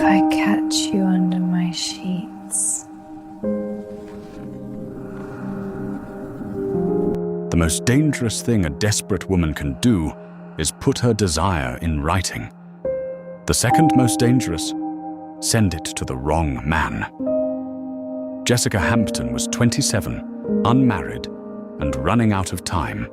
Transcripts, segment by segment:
I catch you under my sheets? The most dangerous thing a desperate woman can do is put her desire in writing. The second most dangerous, send it to the wrong man. Jessica Hampton was 27, unmarried, and running out of time.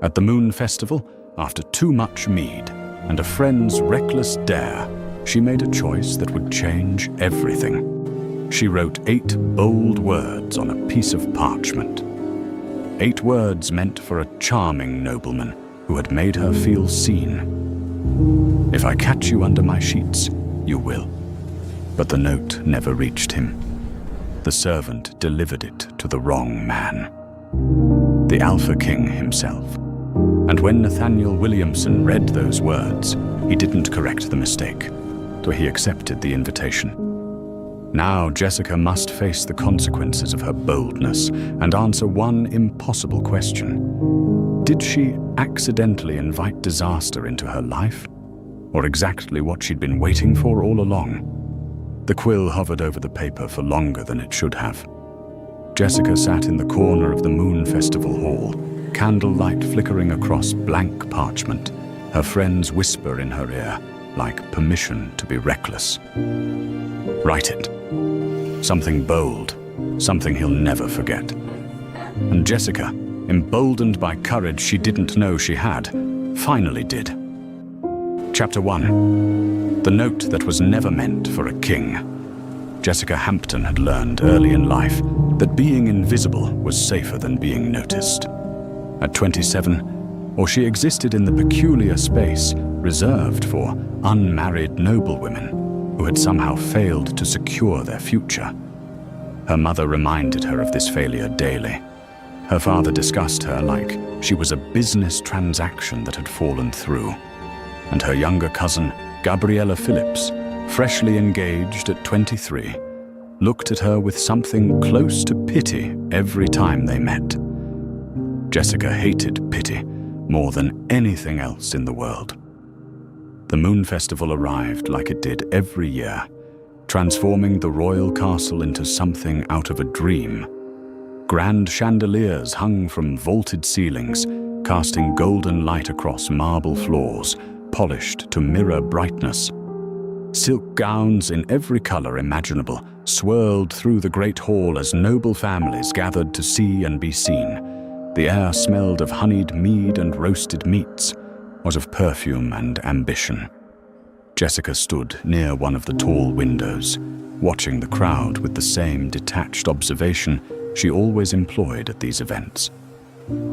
At the Moon Festival, after too much mead and a friend's reckless dare, she made a choice that would change everything. She wrote 8 bold words on a piece of parchment. 8 words meant for a charming nobleman who had made her feel seen. If I catch you under my sheets, you will. But the note never reached him. The servant delivered it to the wrong man, the Alpha King himself. And when Nathaniel Williamson read those words, he didn't correct the mistake, so he accepted the invitation. Now Jessica must face the consequences of her boldness and answer one impossible question. Did she accidentally invite disaster into her life? Or exactly what she'd been waiting for all along? The quill hovered over the paper for longer than it should have. Jessica sat in the corner of the Moon Festival Hall, candlelight flickering across blank parchment, her friends whisper in her ear, like permission to be reckless. Write it. Something bold, something he'll never forget. And Jessica, emboldened by courage she didn't know she had, finally did. Chapter 1. The note that was never meant for a king. Jessica Hampton had learned early in life that being invisible was safer than being noticed. At 27, or she existed in the peculiar space reserved for unmarried noblewomen who had somehow failed to secure their future. Her mother reminded her of this failure daily. Her father discussed her like she was a business transaction that had fallen through. And her younger cousin, Gabriella Phillips, freshly engaged at 23, looked at her with something close to pity every time they met. Jessica hated pity more than anything else in the world. The Moon Festival arrived like it did every year, transforming the royal castle into something out of a dream. Grand chandeliers hung from vaulted ceilings, casting golden light across marble floors, polished to mirror brightness. Silk gowns in every color imaginable swirled through the great hall as noble families gathered to see and be seen. The air smelled of honeyed mead and roasted meats, was of perfume and ambition. Jessica stood near one of the tall windows, watching the crowd with the same detached observation she always employed at these events.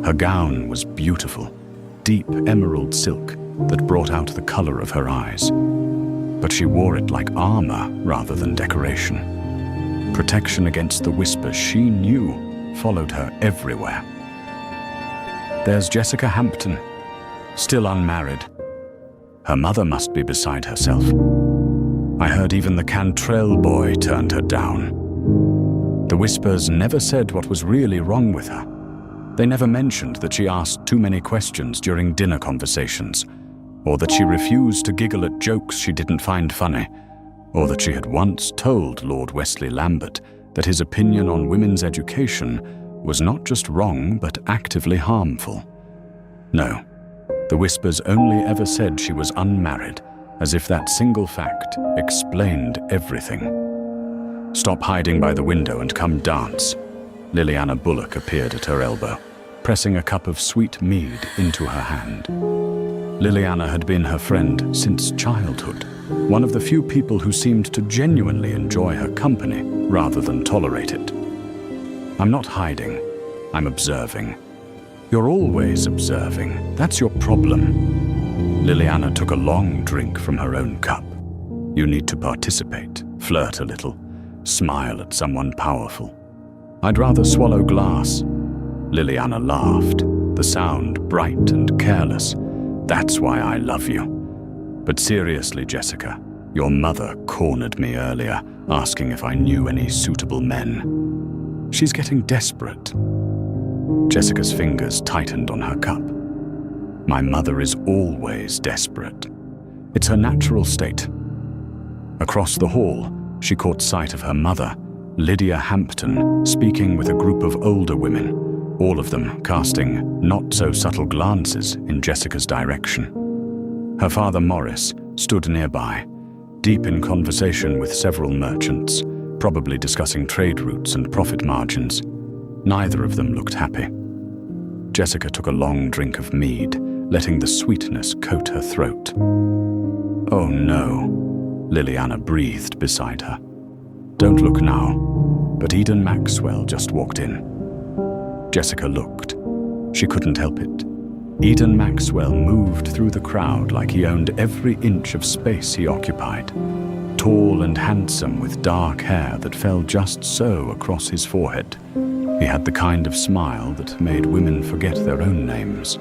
Her gown was beautiful, deep emerald silk that brought out the color of her eyes. But she wore it like armor rather than decoration. Protection against the whispers she knew followed her everywhere. There's Jessica Hampton, still unmarried. Her mother must be beside herself. I heard even the Cantrell boy turned her down. The whispers never said what was really wrong with her. They never mentioned that she asked too many questions during dinner conversations, or that she refused to giggle at jokes she didn't find funny, or that she had once told Lord Wesley Lambert that his opinion on women's education was not just wrong but actively harmful. No, the whispers only ever said she was unmarried, as if that single fact explained everything. Stop hiding by the window and come dance. Liliana Bullock appeared at her elbow, pressing a cup of sweet mead into her hand. Liliana had been her friend since childhood, one of the few people who seemed to genuinely enjoy her company rather than tolerate it. I'm not hiding, I'm observing. You're always observing, that's your problem. Liliana took a long drink from her own cup. You need to participate, flirt a little, smile at someone powerful. I'd rather swallow glass. Liliana laughed, the sound bright and careless. That's why I love you. But seriously, Jessica, your mother cornered me earlier, asking if I knew any suitable men. She's getting desperate. Jessica's fingers tightened on her cup. My mother is always desperate. It's her natural state. Across the hall, she caught sight of her mother, Lydia Hampton, speaking with a group of older women, all of them casting not-so-subtle glances in Jessica's direction. Her father, Morris, stood nearby, deep in conversation with several merchants, probably discussing trade routes and profit margins. Neither of them looked happy. Jessica took a long drink of mead, letting the sweetness coat her throat. "Oh no," Liliana breathed beside her. "Don't look now," but Eden Maxwell just walked in. Jessica looked. She couldn't help it. Eden Maxwell moved through the crowd like he owned every inch of space he occupied. Tall and handsome, with dark hair that fell just so across his forehead. He had the kind of smile that made women forget their own names.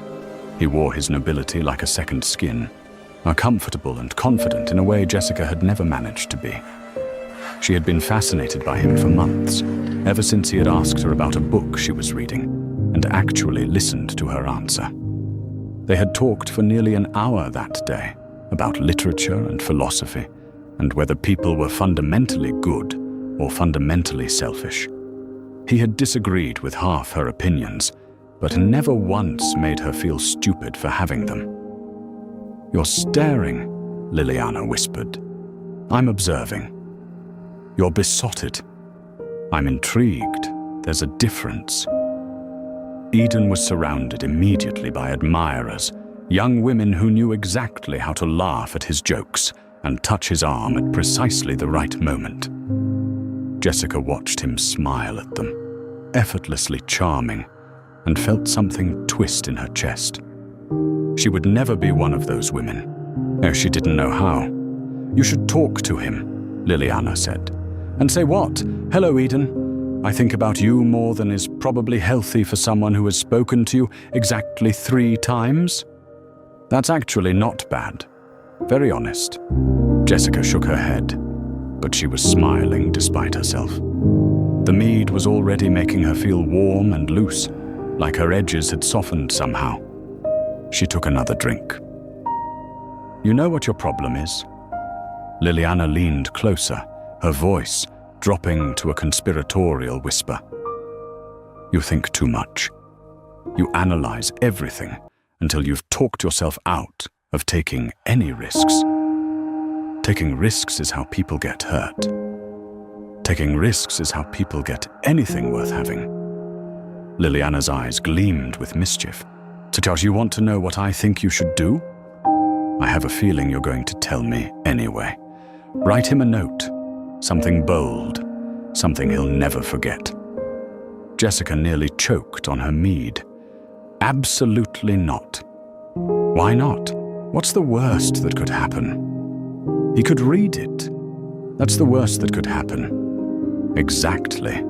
He wore his nobility like a second skin, comfortable and confident in a way Jessica had never managed to be. She had been fascinated by him for months, ever since he had asked her about a book she was reading, and actually listened to her answer. They had talked for nearly an hour that day, about literature and philosophy, and whether people were fundamentally good or fundamentally selfish. He had disagreed with half her opinions, but never once made her feel stupid for having them. "You're staring," Liliana whispered. "I'm observing. You're besotted. I'm intrigued. There's a difference." Eden was surrounded immediately by admirers, young women who knew exactly how to laugh at his jokes and touch his arm at precisely the right moment. Jessica watched him smile at them, effortlessly charming, and felt something twist in her chest. She would never be one of those women. She didn't know how. "You should talk to him," Liliana said. "And say what? Hello, Eden. I think about you more than is probably healthy for someone who has spoken to you exactly 3 times. That's actually not bad. Very honest." Jessica shook her head, but she was smiling despite herself. The mead was already making her feel warm and loose, like her edges had softened somehow. She took another drink. "You know what your problem is?" Liliana leaned closer, her voice dropping to a conspiratorial whisper. "You think too much. You analyze everything until you've talked yourself out of taking any risks. Taking risks is how people get hurt. Taking risks is how people get anything worth having." Liliana's eyes gleamed with mischief. "So you want to know what I think you should do? I have a feeling you're going to tell me anyway. Write him a note. Something bold. Something he'll never forget." Jessica nearly choked on her mead. "Absolutely not." "Why not? What's the worst that could happen?" "He could read it. That's the worst that could happen." "Exactly.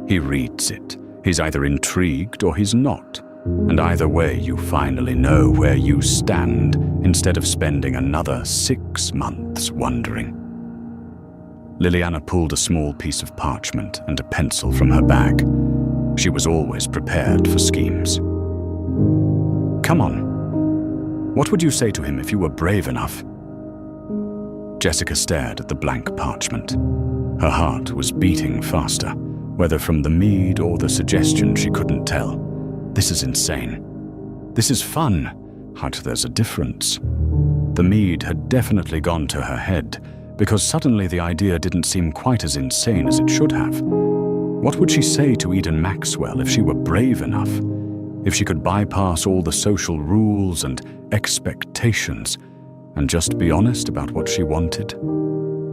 He reads it. He's either intrigued or he's not. And either way, you finally know where you stand instead of spending another 6 months wondering." Liliana pulled a small piece of parchment and a pencil from her bag. She was always prepared for schemes. "Come on. What would you say to him if you were brave enough?" Jessica stared at the blank parchment. Her heart was beating faster, whether from the mead or the suggestion she couldn't tell. This is insane. This is fun, but there's a difference. The mead had definitely gone to her head, because suddenly the idea didn't seem quite as insane as it should have. What would she say to Eden Maxwell if she were brave enough? If she could bypass all the social rules and expectations and just be honest about what she wanted?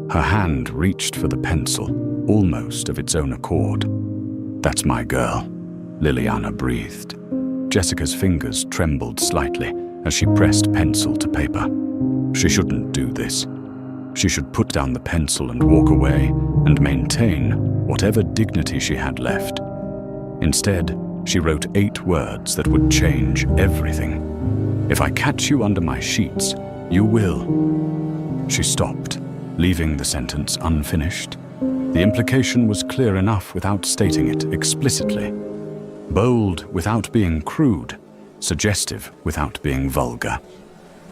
Her hand reached for the pencil, almost of its own accord. "That's my girl," Liliana breathed. Jessica's fingers trembled slightly as she pressed pencil to paper. She shouldn't do this. She should put down the pencil and walk away and maintain whatever dignity she had left. Instead, she wrote 8 words that would change everything. "If I catch you under my sheets, you will." She stopped, leaving the sentence unfinished. The implication was clear enough without stating it explicitly. Bold without being crude, suggestive without being vulgar.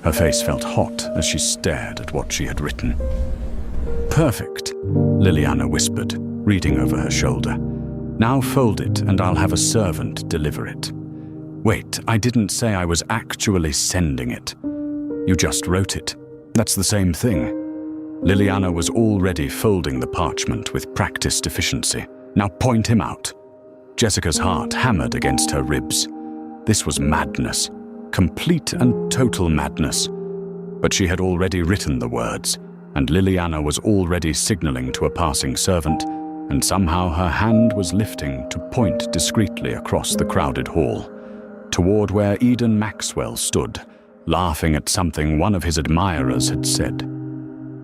Her face felt hot as she stared at what she had written. Perfect, Liliana whispered, reading over her shoulder. Now fold it and I'll have a servant deliver it. Wait, I didn't say I was actually sending it. You just wrote it. That's the same thing. Liliana was already folding the parchment with practiced efficiency. Now point him out. Jessica's heart hammered against her ribs. This was madness. Complete and total madness. But she had already written the words, and Liliana was already signaling to a passing servant, and somehow her hand was lifting to point discreetly across the crowded hall, toward where Eden Maxwell stood, laughing at something one of his admirers had said.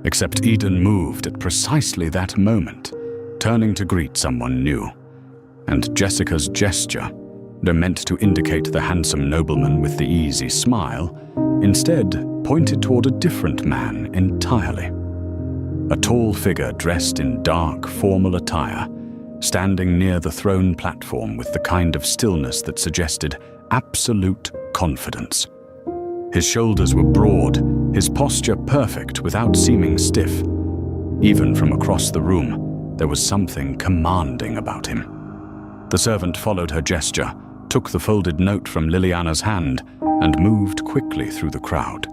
Except Eden moved at precisely that moment, turning to greet someone new. And Jessica's gesture, though meant to indicate the handsome nobleman with the easy smile, instead pointed toward a different man entirely. A tall figure dressed in dark, formal attire, standing near the throne platform with the kind of stillness that suggested absolute confidence. His shoulders were broad, his posture perfect without seeming stiff. Even from across the room, there was something commanding about him. The servant followed her gesture, took the folded note from Liliana's hand, and moved quickly through the crowd.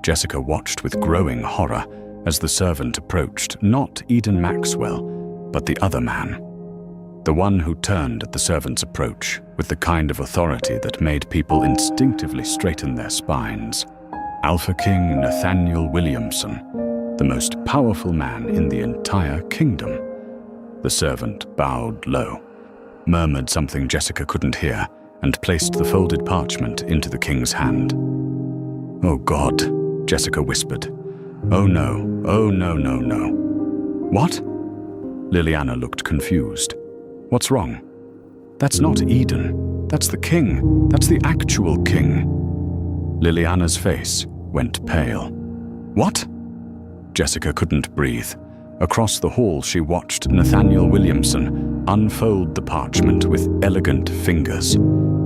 Jessica watched with growing horror as the servant approached not Eden Maxwell, but the other man. The one who turned at the servant's approach with the kind of authority that made people instinctively straighten their spines. Alpha King Nathaniel Williamson, the most powerful man in the entire kingdom. The servant bowed low, murmured something Jessica couldn't hear, and placed the folded parchment into the king's hand. "Oh God," Jessica whispered. "Oh no, oh no, no, no." "What?" Liliana looked confused. "What's wrong?" "That's not Eden. That's the king. That's the actual king." Liliana's face went pale. "What?" Jessica couldn't breathe. Across the hall, she watched Nathaniel Williamson unfold the parchment with elegant fingers.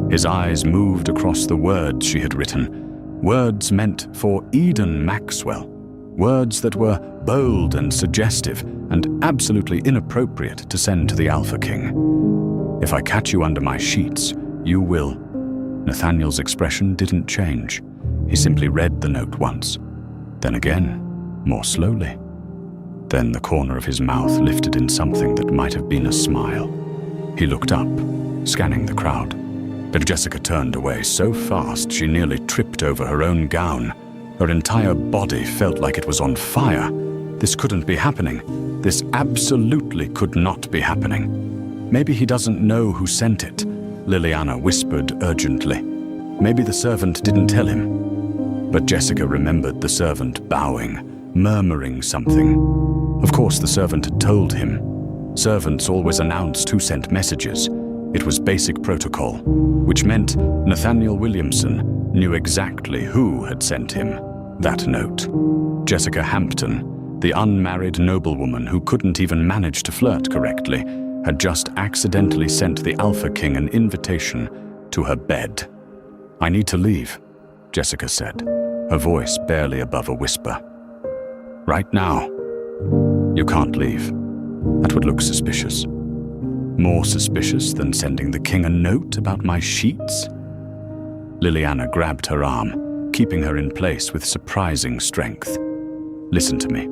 His eyes moved across the words she had written, words meant for Eden Maxwell, words that were bold and suggestive and absolutely inappropriate to send to the Alpha King. "If I catch you under my sheets, you will." Nathaniel's expression didn't change. He simply read the note once, then again, more slowly. Then the corner of his mouth lifted in something that might have been a smile. He looked up, scanning the crowd. But Jessica turned away so fast she nearly tripped over her own gown. Her entire body felt like it was on fire. This couldn't be happening. This absolutely could not be happening. "Maybe he doesn't know who sent it," Liliana whispered urgently. "Maybe the servant didn't tell him." But Jessica remembered the servant bowing, murmuring something. Of course the servant had told him. Servants always announced who sent messages. It was basic protocol, which meant Nathaniel Williamson knew exactly who had sent him that note. Jessica Hampton, the unmarried noblewoman who couldn't even manage to flirt correctly, had just accidentally sent the Alpha King an invitation to her bed. "I need to leave," Jessica said, her voice barely above a whisper. "Right now." "You can't leave. That would look suspicious." "More suspicious than sending the king a note about my sheets?" Liliana grabbed her arm, keeping her in place with surprising strength. "Listen to me.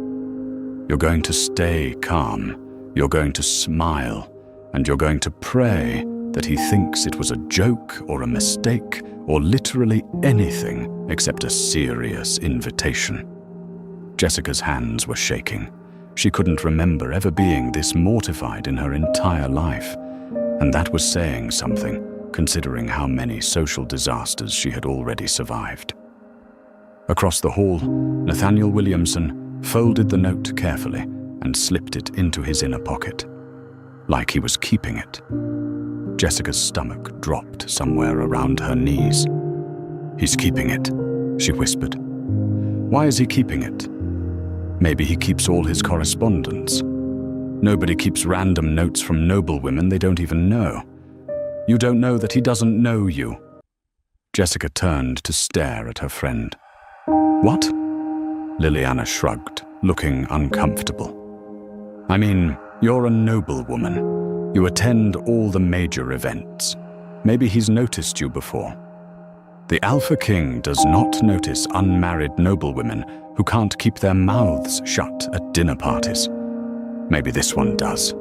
You're going to stay calm. You're going to smile. And you're going to pray that he thinks it was a joke or a mistake or literally anything except a serious invitation." Jessica's hands were shaking. She couldn't remember ever being this mortified in her entire life, and that was saying something, considering how many social disasters she had already survived. Across the hall, Nathaniel Williamson folded the note carefully and slipped it into his inner pocket, like he was keeping it. Jessica's stomach dropped somewhere around her knees. "He's keeping it," she whispered. "Why is he keeping it? Maybe he keeps all his correspondence. Nobody keeps random notes from noblewomen they don't even know. You don't know that he doesn't know you." Jessica turned to stare at her friend. "What?" Liliana shrugged, looking uncomfortable. I mean, you're a noblewoman. You attend all the major events. Maybe he's noticed you before. The Alpha King does not notice unmarried noblewomen who can't keep their mouths shut at dinner parties. Maybe this one does.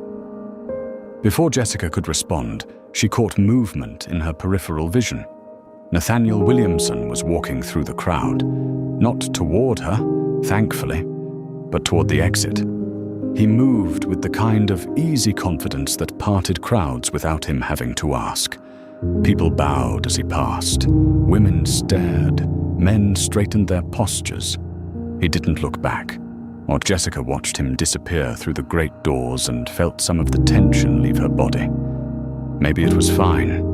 Before Jessica could respond, she caught movement in her peripheral vision. Nathaniel Williamson was walking through the crowd, not toward her, thankfully, but toward the exit. He moved with the kind of easy confidence that parted crowds without him having to ask. People bowed as he passed. Women stared. Men straightened their postures. He didn't look back, while Jessica watched him disappear through the great doors and felt some of the tension leave her body. Maybe it was fine.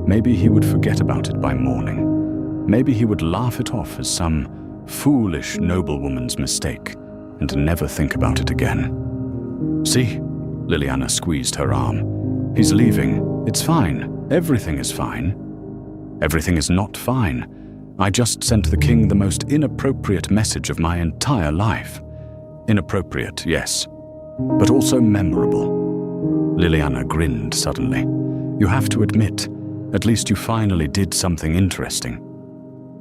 Maybe he would forget about it by morning. Maybe he would laugh it off as some foolish noblewoman's mistake and never think about it again. See? Liliana squeezed her arm. He's leaving. It's fine. Everything is fine. Everything is not fine. I just sent the king the most inappropriate message of my entire life. Inappropriate, yes, but also memorable. Liliana grinned suddenly. You have to admit, at least you finally did something interesting.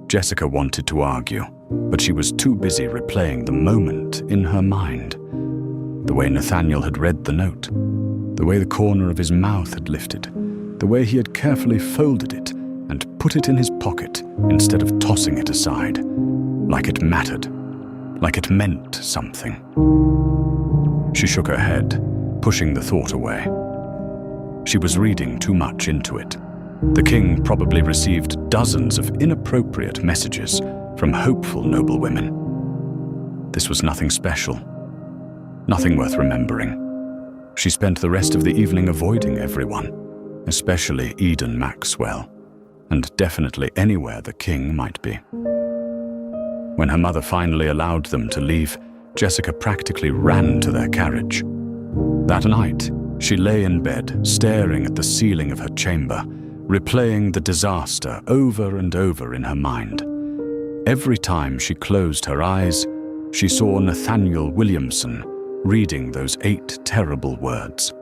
Jessica wanted to argue, but she was too busy replaying the moment in her mind. The way Nathaniel had read the note, the way the corner of his mouth had lifted, the way he had carefully folded it and put it in his pocket instead of tossing it aside, like it mattered, like it meant something. She shook her head, pushing the thought away. She was reading too much into it. The king probably received dozens of inappropriate messages from hopeful noblewomen. This was nothing special, nothing worth remembering. She spent the rest of the evening avoiding everyone, especially Eden Maxwell, and definitely anywhere the king might be. When her mother finally allowed them to leave, Jessica practically ran to their carriage. That night, she lay in bed, staring at the ceiling of her chamber, replaying the disaster over and over in her mind. Every time she closed her eyes, she saw Nathaniel Williamson reading those 8 terrible words.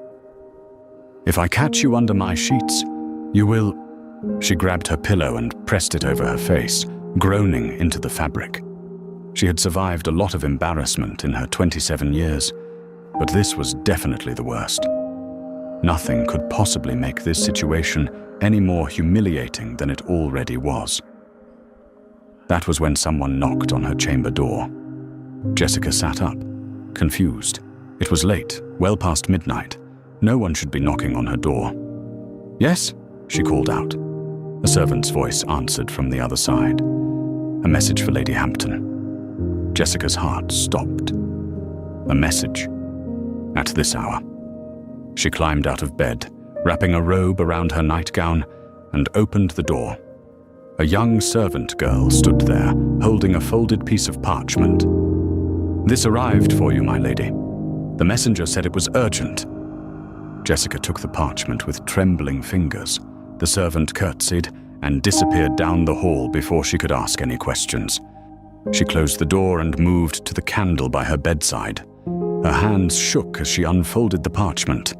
If I catch you under my sheets, you will... She grabbed her pillow and pressed it over her face, groaning into the fabric. She had survived a lot of embarrassment in her 27 years, but this was definitely the worst. Nothing could possibly make this situation any more humiliating than it already was. That was when someone knocked on her chamber door. Jessica sat up, confused. It was late, well past midnight. No one should be knocking on her door. Yes? She called out. A servant's voice answered from the other side. A message for Lady Hampton. Jessica's heart stopped. A message. At this hour. She climbed out of bed, wrapping a robe around her nightgown, and opened the door. A young servant girl stood there, holding a folded piece of parchment. This arrived for you, my lady. The messenger said it was urgent. Jessica took the parchment with trembling fingers. The servant curtsied and disappeared down the hall before she could ask any questions. She closed the door and moved to the candle by her bedside. Her hands shook as she unfolded the parchment.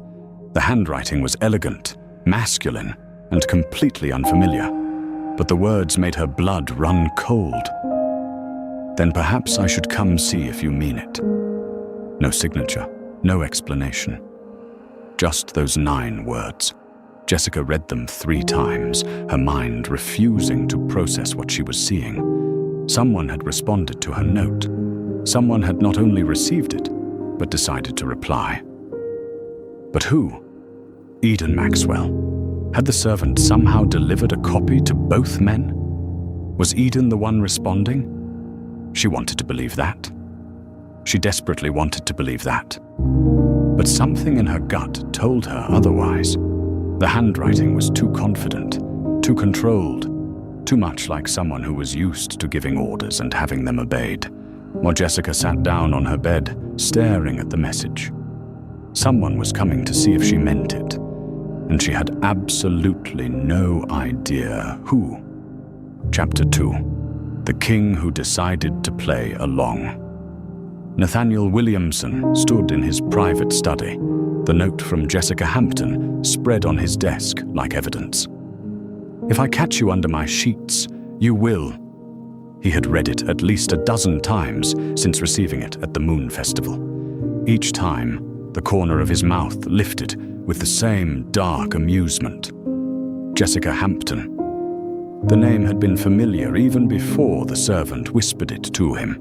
The handwriting was elegant, masculine, and completely unfamiliar, but the words made her blood run cold. Then perhaps I should come see if you mean it. No signature, no explanation. Just those 9 words. Jessica read them 3 times, her mind refusing to process what she was seeing. Someone had responded to her note. Someone had not only received it, but decided to reply. But who? Eden Maxwell. Had the servant somehow delivered a copy to both men? Was Eden the one responding? She wanted to believe that. She desperately wanted to believe that. But something in her gut told her otherwise. The handwriting was too confident, too controlled, too much like someone who was used to giving orders and having them obeyed. While Jessica sat down on her bed, staring at the message. Someone was coming to see if she meant it, and she had absolutely no idea who. Chapter 2. The King Who Decided to Play Along. Nathaniel Williamson stood in his private study, the note from Jessica Hampton spread on his desk like evidence. "If I catch you under my sheets, you will." He had read it at least a dozen times since receiving it at the Moon Festival. Each time, the corner of his mouth lifted with the same dark amusement. Jessica Hampton. The name had been familiar even before the servant whispered it to him.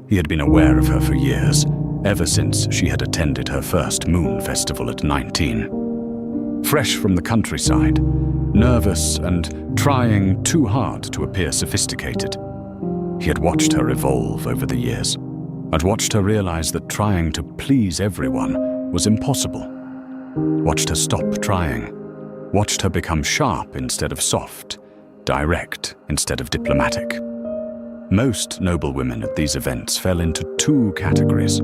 He had been aware of her for years, ever since she had attended her first Moon Festival at 19. Fresh from the countryside, nervous and trying too hard to appear sophisticated. He had watched her evolve over the years, had watched her realize that trying to please everyone was impossible. Watched her stop trying, watched her become sharp instead of soft, direct instead of diplomatic. Most noblewomen at these events fell into two categories: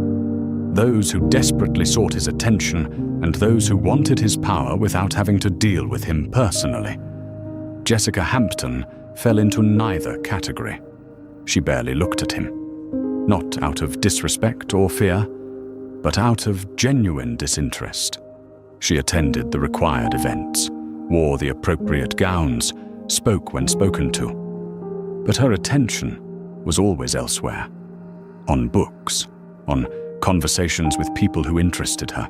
those who desperately sought his attention and those who wanted his power without having to deal with him personally. Jessica Hampton fell into neither category. She barely looked at him, not out of disrespect or fear, but out of genuine disinterest. She attended the required events, wore the appropriate gowns, spoke when spoken to. But her attention was always elsewhere, on books, on conversations with people who interested her,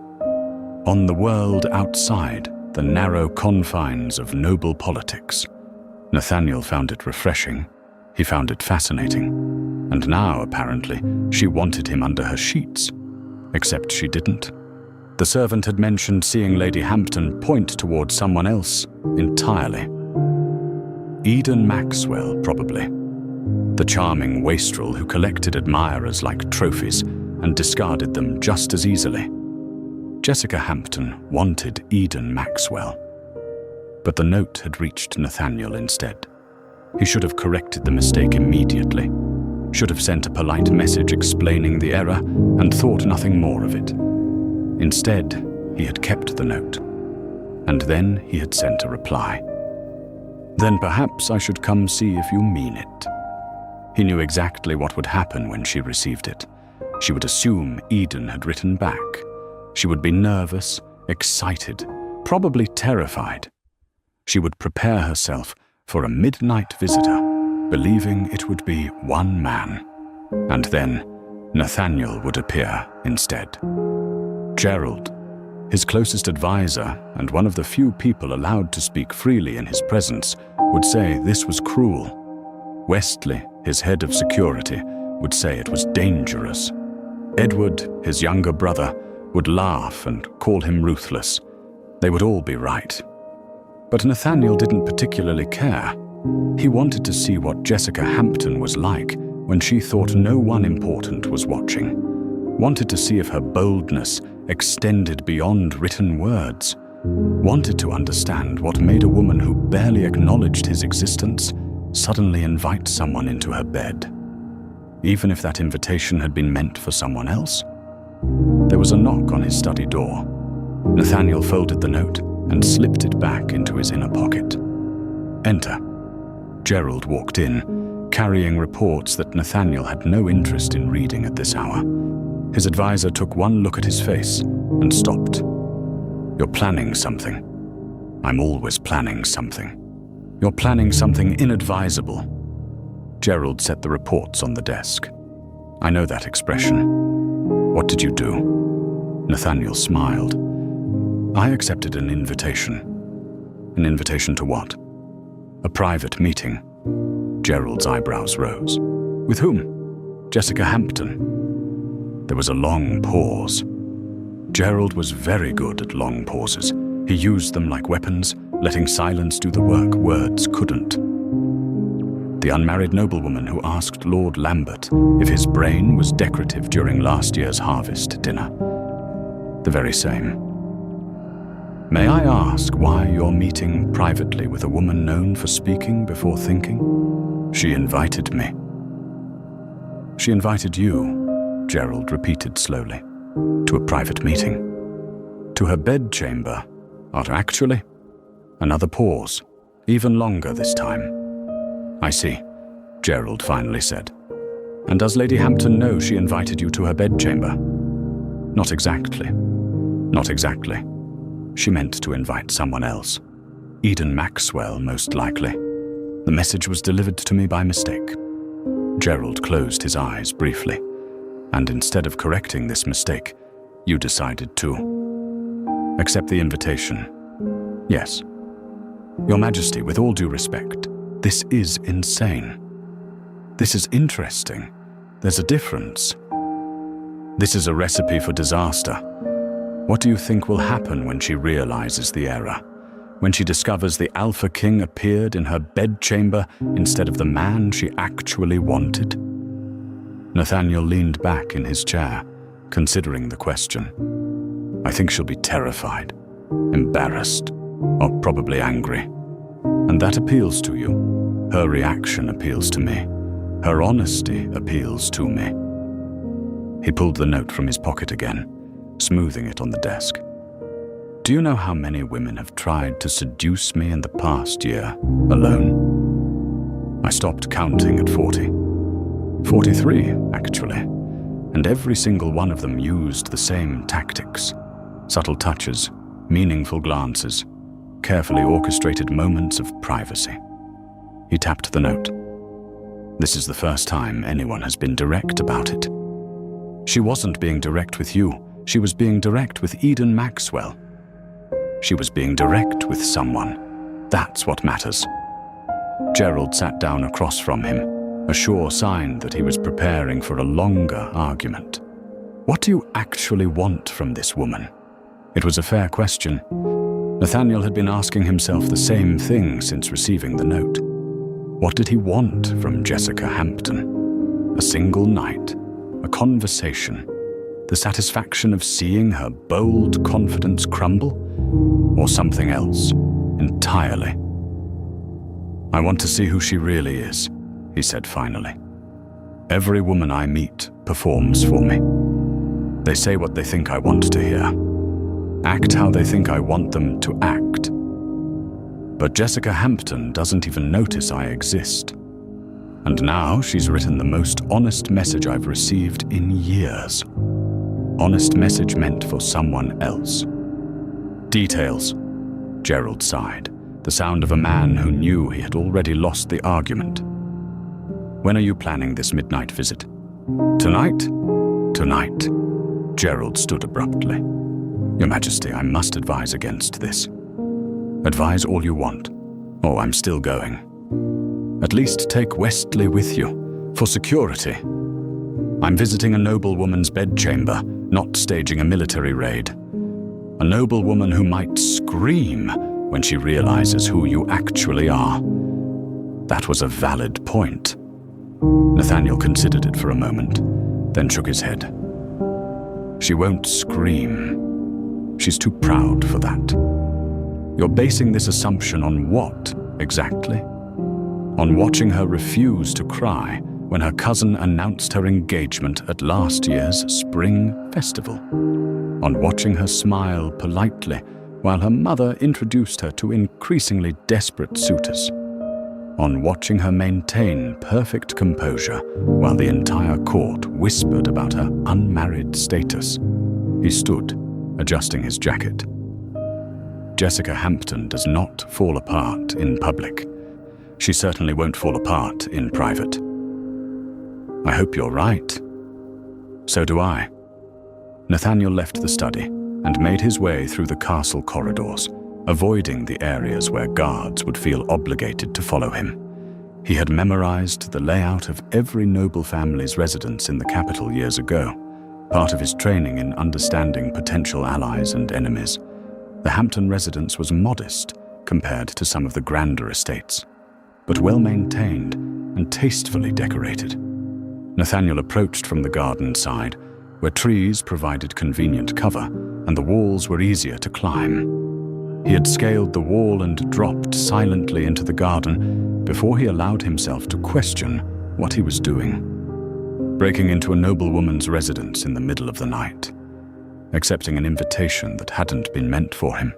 on the world outside the narrow confines of noble politics. Nathaniel found it refreshing. He found it fascinating. And now, apparently, she wanted him under her sheets. Except she didn't. The servant had mentioned seeing Lady Hampton point towards someone else entirely. Eden Maxwell, probably. The charming wastrel who collected admirers like trophies and discarded them just as easily. Jessica Hampton wanted Eden Maxwell. But the note had reached Nathaniel instead. He should have corrected the mistake immediately, should have sent a polite message explaining the error and thought nothing more of it. Instead, he had kept the note, and then he had sent a reply. "Then perhaps I should come see if you mean it." He knew exactly what would happen when she received it. She would assume Eden had written back. She would be nervous, excited, probably terrified. She would prepare herself for a midnight visitor, believing it would be one man. And then Nathaniel would appear instead. Gerald, his closest advisor and one of the few people allowed to speak freely in his presence, would say this was cruel. Westley, his head of security, would say it was dangerous. Edward, his younger brother, would laugh and call him ruthless. They would all be right. But Nathaniel didn't particularly care. He wanted to see what Jessica Hampton was like when she thought no one important was watching. Wanted to see if her boldness extended beyond written words. Wanted to understand what made a woman who barely acknowledged his existence suddenly invite someone into her bed. Even if that invitation had been meant for someone else. There was a knock on his study door. Nathaniel folded the note and slipped it back into his inner pocket. "Enter." Gerald walked in, carrying reports that Nathaniel had no interest in reading at this hour. His advisor took one look at his face and stopped. "You're planning something." "I'm always planning something." "You're planning something inadvisable." Gerald set the reports on the desk. "I know that expression. What did you do?" Nathaniel smiled. "I accepted an invitation." "An invitation to what?" "A private meeting." Gerald's eyebrows rose. "With whom?" "Jessica Hampton." There was a long pause. Gerald was very good at long pauses. He used them like weapons, letting silence do the work words couldn't. The unmarried noblewoman who asked Lord Lambert if his brain was decorative during last year's harvest dinner. The very same. "May I ask why you're meeting privately with a woman known for speaking before thinking?" "She invited me." "She invited you," Gerald repeated slowly, "to a private meeting. To her bedchamber, or actually?" Another pause, even longer this time. "I see," Gerald finally said. And does Lady Hampton know she invited you to her bedchamber? Not exactly. Not exactly. She meant to invite someone else. Eden Maxwell, most likely. The message was delivered to me by mistake. Gerald closed his eyes briefly, and instead of correcting this mistake, you decided to accept the invitation. Yes. Your Majesty, with all due respect, this is insane. This is interesting. There's a difference. This is a recipe for disaster. What do you think will happen when she realizes the error? When she discovers the Alpha King appeared in her bedchamber instead of the man she actually wanted? Nathaniel leaned back in his chair, considering the question. I think she'll be terrified, embarrassed, or probably angry. And that appeals to you. Her reaction appeals to me. Her honesty appeals to me. He pulled the note from his pocket again, smoothing it on the desk. Do you know how many women have tried to seduce me in the past year, alone? I stopped counting at 40. 43, actually. And every single one of them used the same tactics. Subtle touches, meaningful glances, carefully orchestrated moments of privacy. He tapped the note. This is the first time anyone has been direct about it. She wasn't being direct with you. She was being direct with Eden Maxwell. She was being direct with someone. That's what matters. Gerald sat down across from him, a sure sign that he was preparing for a longer argument. What do you actually want from this woman? It was a fair question. Nathaniel had been asking himself the same thing since receiving the note. What did he want from Jessica Hampton? A single night, a conversation, the satisfaction of seeing her bold confidence crumble, or something else entirely? I want to see who she really is, he said finally. Every woman I meet performs for me. They say what they think I want to hear, act how they think I want them to act. But Jessica Hampton doesn't even notice I exist. And now she's written the most honest message I've received in years. Honest message meant for someone else. Details, Gerald sighed, the sound of a man who knew he had already lost the argument. When are you planning this midnight visit? Tonight? Tonight. Gerald stood abruptly. Your Majesty, I must advise against this. Advise all you want. Oh, I'm still going. At least take Westley with you, for security. I'm visiting a noblewoman's bedchamber, not staging a military raid. A noblewoman who might scream when she realizes who you actually are. That was a valid point. Nathaniel considered it for a moment, then shook his head. She won't scream. She's too proud for that. You're basing this assumption on what, exactly? On watching her refuse to cry when her cousin announced her engagement at last year's spring festival. On watching her smile politely while her mother introduced her to increasingly desperate suitors. On watching her maintain perfect composure while the entire court whispered about her unmarried status. He stood, adjusting his jacket. Jessica Hampton does not fall apart in public. She certainly won't fall apart in private. I hope you're right. So do I. Nathaniel left the study and made his way through the castle corridors, avoiding the areas where guards would feel obligated to follow him. He had memorized the layout of every noble family's residence in the capital years ago, part of his training in understanding potential allies and enemies. The Hampton residence was modest compared to some of the grander estates, but well-maintained and tastefully decorated. Nathaniel approached from the garden side, where trees provided convenient cover and the walls were easier to climb. He had scaled the wall and dropped silently into the garden before he allowed himself to question what he was doing. Breaking into a noblewoman's residence in the middle of the night, accepting an invitation that hadn't been meant for him,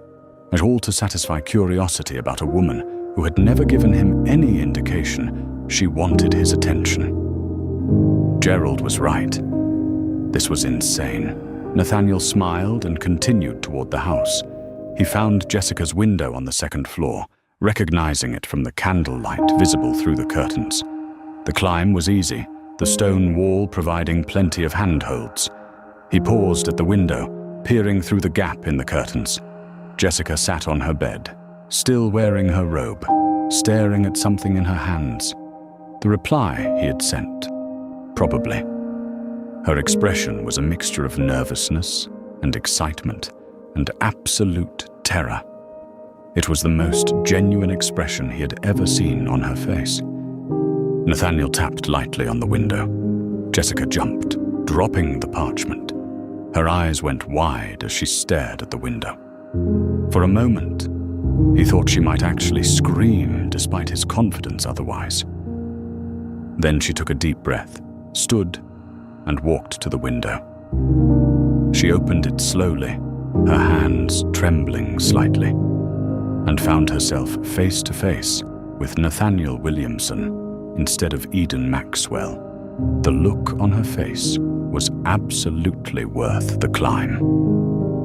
and all to satisfy curiosity about a woman who had never given him any indication she wanted his attention. Gerald was right. This was insane. Nathaniel smiled and continued toward the house. He found Jessica's window on the second floor, recognizing it from the candlelight visible through the curtains. The climb was easy, the stone wall providing plenty of handholds. He paused at the window, peering through the gap in the curtains. Jessica sat on her bed, still wearing her robe, staring at something in her hands. The reply he had sent. Probably. Her expression was a mixture of nervousness and excitement and absolute terror. It was the most genuine expression he had ever seen on her face. Nathaniel tapped lightly on the window. Jessica jumped, dropping the parchment. Her eyes went wide as she stared at the window. For a moment, he thought she might actually scream despite his confidence otherwise. Then she took a deep breath, stood, and walked to the window. She opened it slowly, her hands trembling slightly, and found herself face to face with Nathaniel Williamson instead of Eden Maxwell. The look on her face was absolutely worth the climb.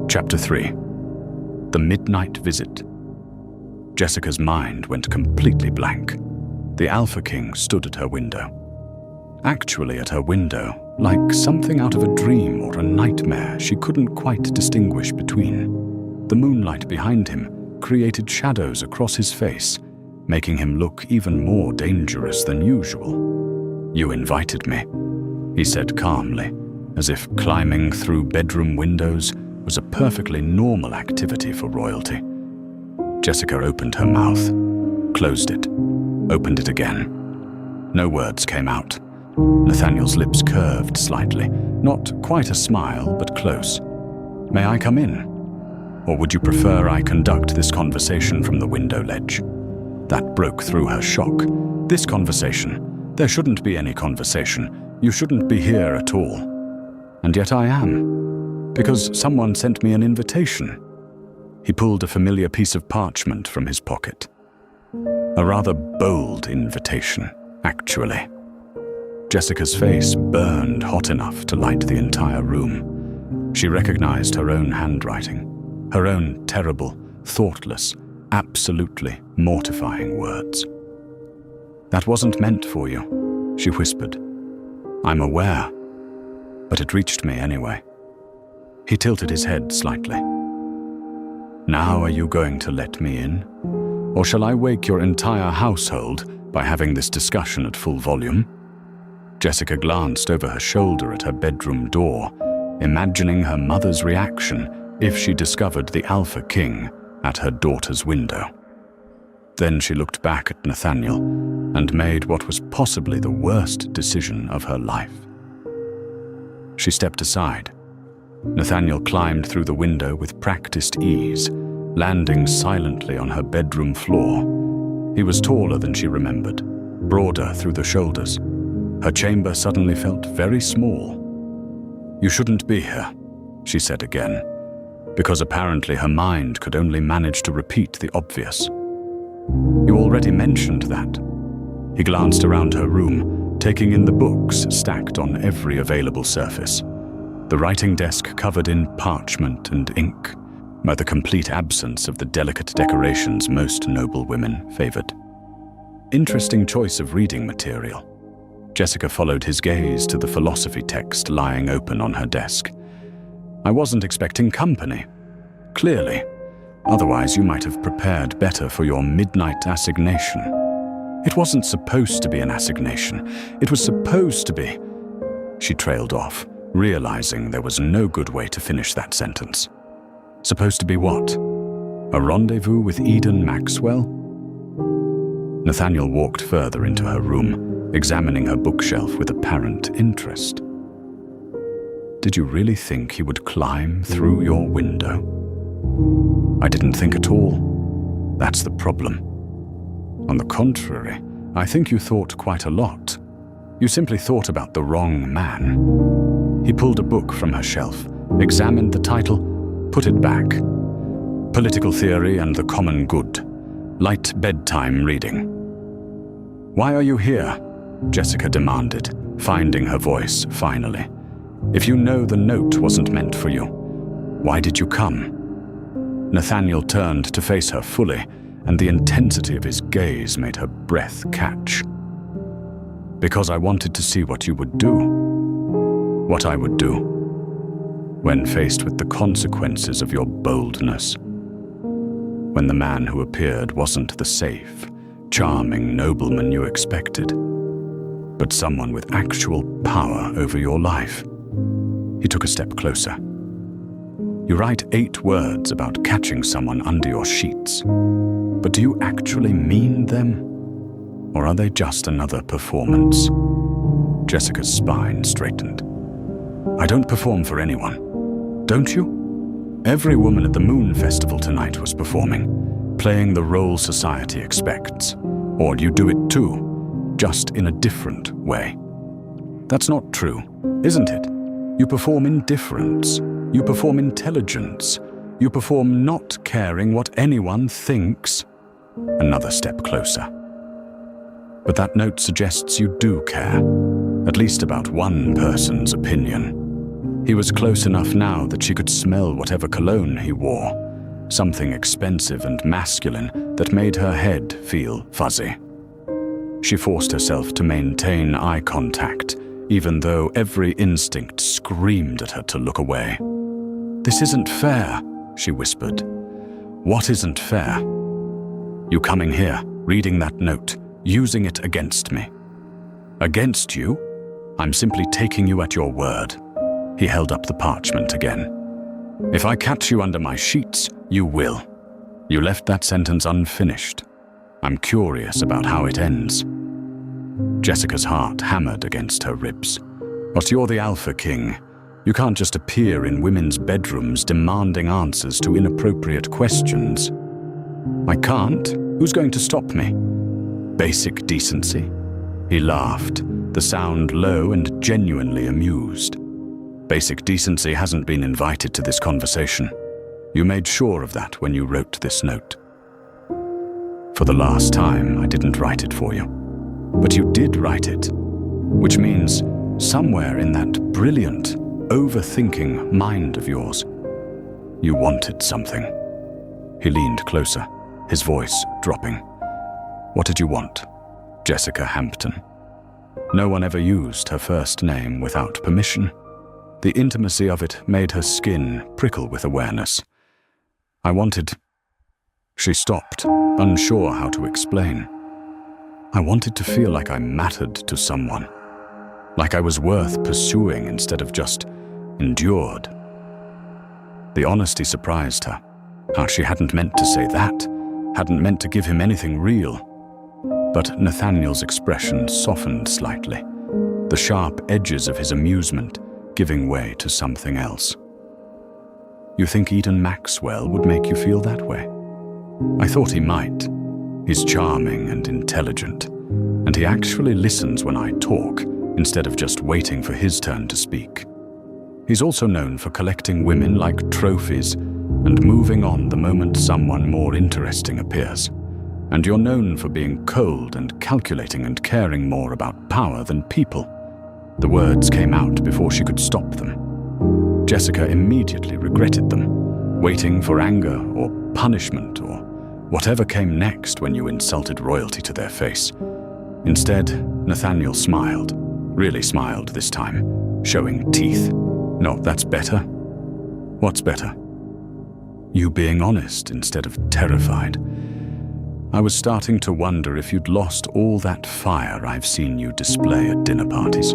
Chapter 3. The Midnight Visit. Jessica's mind went completely blank. The Alpha King stood at her window. Actually at her window, like something out of a dream or a nightmare she couldn't quite distinguish between. The moonlight behind him created shadows across his face, making him look even more dangerous than usual. "You invited me," he said calmly, as if climbing through bedroom windows was a perfectly normal activity for royalty. Jessica opened her mouth, closed it, opened it again. No words came out. Nathaniel's lips curved slightly, not quite a smile, but close. "May I come in? Or would you prefer I conduct this conversation from the window ledge?" That broke through her shock. "This conversation? There shouldn't be any conversation. You shouldn't be here at all." "And yet I am, because someone sent me an invitation." He pulled a familiar piece of parchment from his pocket. A rather bold invitation, actually. Jessica's face burned hot enough to light the entire room. She recognized her own handwriting, her own terrible, thoughtless, absolutely mortifying words. "That wasn't meant for you," she whispered. "I'm aware, but it reached me anyway." He tilted his head slightly. "Now are you going to let me in? Or shall I wake your entire household by having this discussion at full volume?" Jessica glanced over her shoulder at her bedroom door, imagining her mother's reaction if she discovered the Alpha King at her daughter's window. Then she looked back at Nathaniel and made what was possibly the worst decision of her life. She stepped aside. Nathaniel climbed through the window with practiced ease, landing silently on her bedroom floor. He was taller than she remembered, broader through the shoulders. Her chamber suddenly felt very small. "You shouldn't be here," she said again, because apparently her mind could only manage to repeat the obvious. "You already mentioned that." He glanced around her room, taking in the books stacked on every available surface. The writing desk covered in parchment and ink, by the complete absence of the delicate decorations most noble women favored. Interesting choice of reading material. Jessica followed his gaze to the philosophy text lying open on her desk. "I wasn't expecting company. Clearly. Otherwise you might have prepared better for your midnight assignation." "It wasn't supposed to be an assignation. It was supposed to be..." She trailed off, realizing there was no good way to finish that sentence. Supposed to be what? A rendezvous with Eden Maxwell? Nathaniel walked further into her room, examining her bookshelf with apparent interest. "Did you really think he would climb through your window?" "I didn't think at all. That's the problem. On the contrary, I think you thought quite a lot. You simply thought about the wrong man." He pulled a book from her shelf, examined the title, put it back. "Political Theory and the Common Good. Light bedtime reading." "Why are you here?" Jessica demanded, finding her voice finally. "If you know the note wasn't meant for you, why did you come?" Nathaniel turned to face her fully, and the intensity of his gaze made her breath catch. "Because I wanted to see what you would do. What I would do when faced with the consequences of your boldness. When the man who appeared wasn't the safe, charming nobleman you expected, but someone with actual power over your life." He took a step closer. "You write 8 words about catching someone under your sheets, but do you actually mean them? Or are they just another performance?" Jessica's spine straightened. "I don't perform for anyone. Don't you? Every woman at the Moon Festival tonight was performing, playing the role society expects. Or you do it too, just in a different way. That's not true, isn't it? You perform indifference. You perform intelligence. You perform not caring what anyone thinks." Another step closer. "But that note suggests you do care, at least about one person's opinion." He was close enough now that she could smell whatever cologne he wore, something expensive and masculine that made her head feel fuzzy. She forced herself to maintain eye contact, even though every instinct screamed at her to look away. "This isn't fair," she whispered. "What isn't fair?" "You coming here, reading that note, using it against me." "Against you? I'm simply taking you at your word." He held up the parchment again. "If I catch you under my sheets, you will." You left that sentence unfinished. I'm curious about how it ends. Jessica's heart hammered against her ribs. "But you're the Alpha King. You can't just appear in women's bedrooms demanding answers to inappropriate questions." "I can't? Who's going to stop me?" "Basic decency." He laughed, the sound low and genuinely amused. "Basic decency hasn't been invited to this conversation. You made sure of that when you wrote this note." "For the last time, I didn't write it for you. But you did write it, which means somewhere in that brilliant, overthinking mind of yours, you wanted something." He leaned closer, his voice dropping. "What did you want?" "Jessica Hampton." No one ever used her first name without permission. The intimacy of it made her skin prickle with awareness. "I wanted..." She stopped, unsure how to explain. "I wanted to feel like I mattered to someone. Like I was worth pursuing instead of just endured." The honesty surprised her. How she hadn't meant to say that, hadn't meant to give him anything real. But Nathaniel's expression softened slightly, the sharp edges of his amusement giving way to something else. "You think Eden Maxwell would make you feel that way?" "I thought he might. He's charming and intelligent, and he actually listens when I talk, instead of just waiting for his turn to speak. He's also known for collecting women like trophies and moving on the moment someone more interesting appears. And you're known for being cold and calculating and caring more about power than people." The words came out before she could stop them. Jessica immediately regretted them, waiting for anger or punishment or whatever came next when you insulted royalty to their face. Instead, Nathaniel smiled, really smiled this time, showing teeth. "No, that's better." "What's better?" "You being honest instead of terrified. I was starting to wonder if you'd lost all that fire I've seen you display at dinner parties."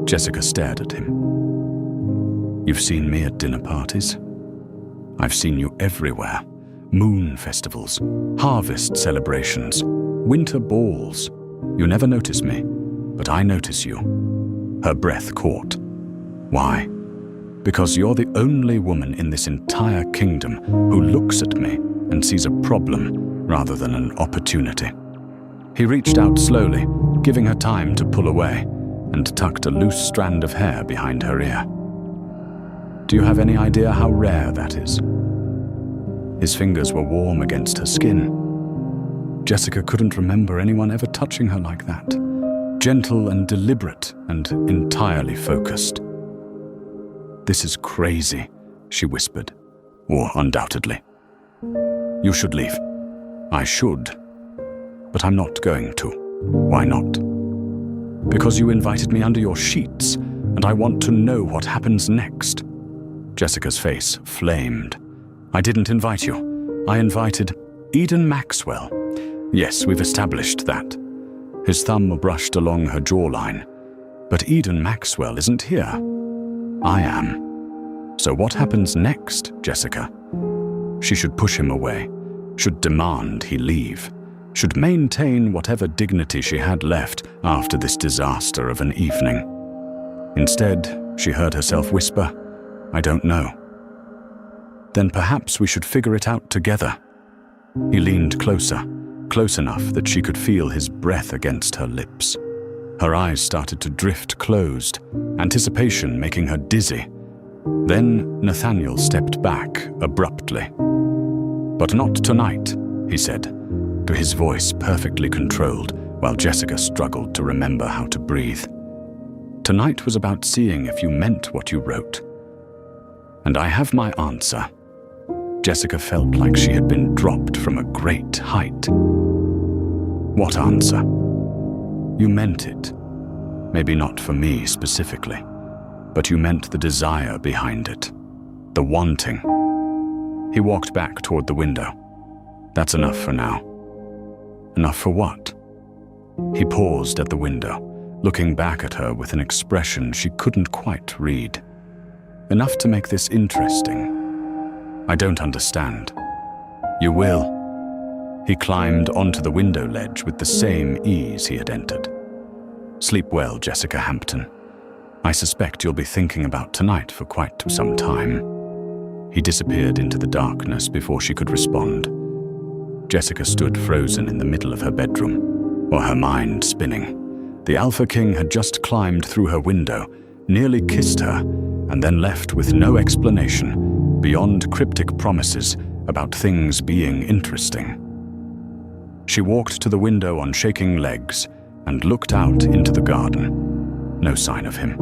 Jessica stared at him. "You've seen me at dinner parties? I've seen you everywhere. Moon festivals, harvest celebrations, winter balls. You never notice me, but I notice you." Her breath caught. "Why?" "Because you're the only woman in this entire kingdom who looks at me and sees a problem rather than an opportunity." He reached out slowly, giving her time to pull away, and tucked a loose strand of hair behind her ear. "Do you have any idea how rare that is?" His fingers were warm against her skin. Jessica couldn't remember anyone ever touching her like that, gentle and deliberate and entirely focused. "This is crazy," she whispered. "Or undoubtedly. You should leave." "I should, but I'm not going to." "Why not?" "Because you invited me under your sheets, and I want to know what happens next." Jessica's face flamed. "I didn't invite you. I invited Eden Maxwell." "Yes, we've established that." His thumb brushed along her jawline. "But Eden Maxwell isn't here. I am. So what happens next, Jessica?" She should push him away, should demand he leave, should maintain whatever dignity she had left after this disaster of an evening. Instead, she heard herself whisper, "I don't know." "Then perhaps we should figure it out together." He leaned closer, close enough that she could feel his breath against her lips. Her eyes started to drift closed, anticipation making her dizzy. Then Nathaniel stepped back abruptly. "But not tonight," he said, his voice perfectly controlled while Jessica struggled to remember how to breathe. "Tonight was about seeing if you meant what you wrote. And I have my answer." Jessica felt like she had been dropped from a great height. "What answer?" "You meant it. Maybe not for me specifically, but you meant the desire behind it, the wanting." He walked back toward the window. "That's enough for now." "Enough for what?" He paused at the window, looking back at her with an expression she couldn't quite read. "Enough to make this interesting." "I don't understand." "You will." He climbed onto the window ledge with the same ease he had entered. "Sleep well, Jessica Hampton. I suspect you'll be thinking about tonight for quite some time." He disappeared into the darkness before she could respond. Jessica stood frozen in the middle of her bedroom, or her mind spinning. The Alpha King had just climbed through her window, nearly kissed her, and then left with no explanation, beyond cryptic promises about things being interesting. She walked to the window on shaking legs and looked out into the garden. No sign of him.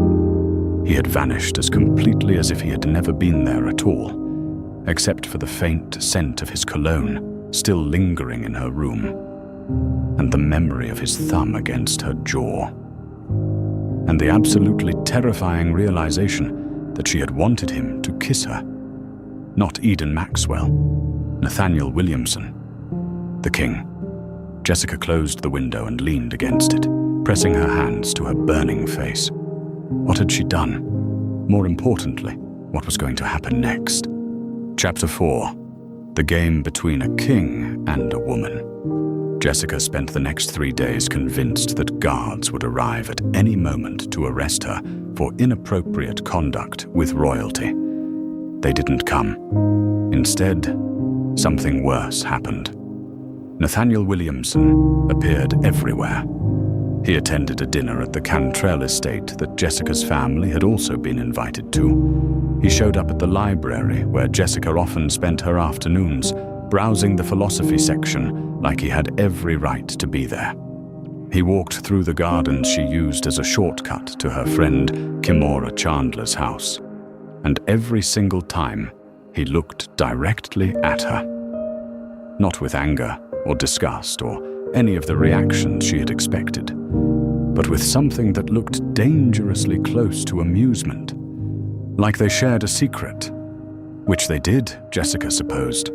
He had vanished as completely as if he had never been there at all, except for the faint scent of his cologne still lingering in her room, and the memory of his thumb against her jaw, and the absolutely terrifying realization that she had wanted him to kiss her. Not Eden Maxwell, Nathaniel Williamson, the king. Jessica closed the window and leaned against it, pressing her hands to her burning face. What had she done? More importantly, what was going to happen next? Chapter 4. The game between a king and a woman. Jessica spent the next 3 days convinced that guards would arrive at any moment to arrest her for inappropriate conduct with royalty. They didn't come. Instead, something worse happened. Nathaniel Williamson appeared everywhere. He attended a dinner at the Cantrell estate that Jessica's family had also been invited to. He showed up at the library where Jessica often spent her afternoons, browsing the philosophy section like he had every right to be there. He walked through the gardens she used as a shortcut to her friend Kimora Chandler's house. And every single time, he looked directly at her. Not with anger or disgust or any of the reactions she had expected, but with something that looked dangerously close to amusement. Like they shared a secret, which they did, Jessica supposed.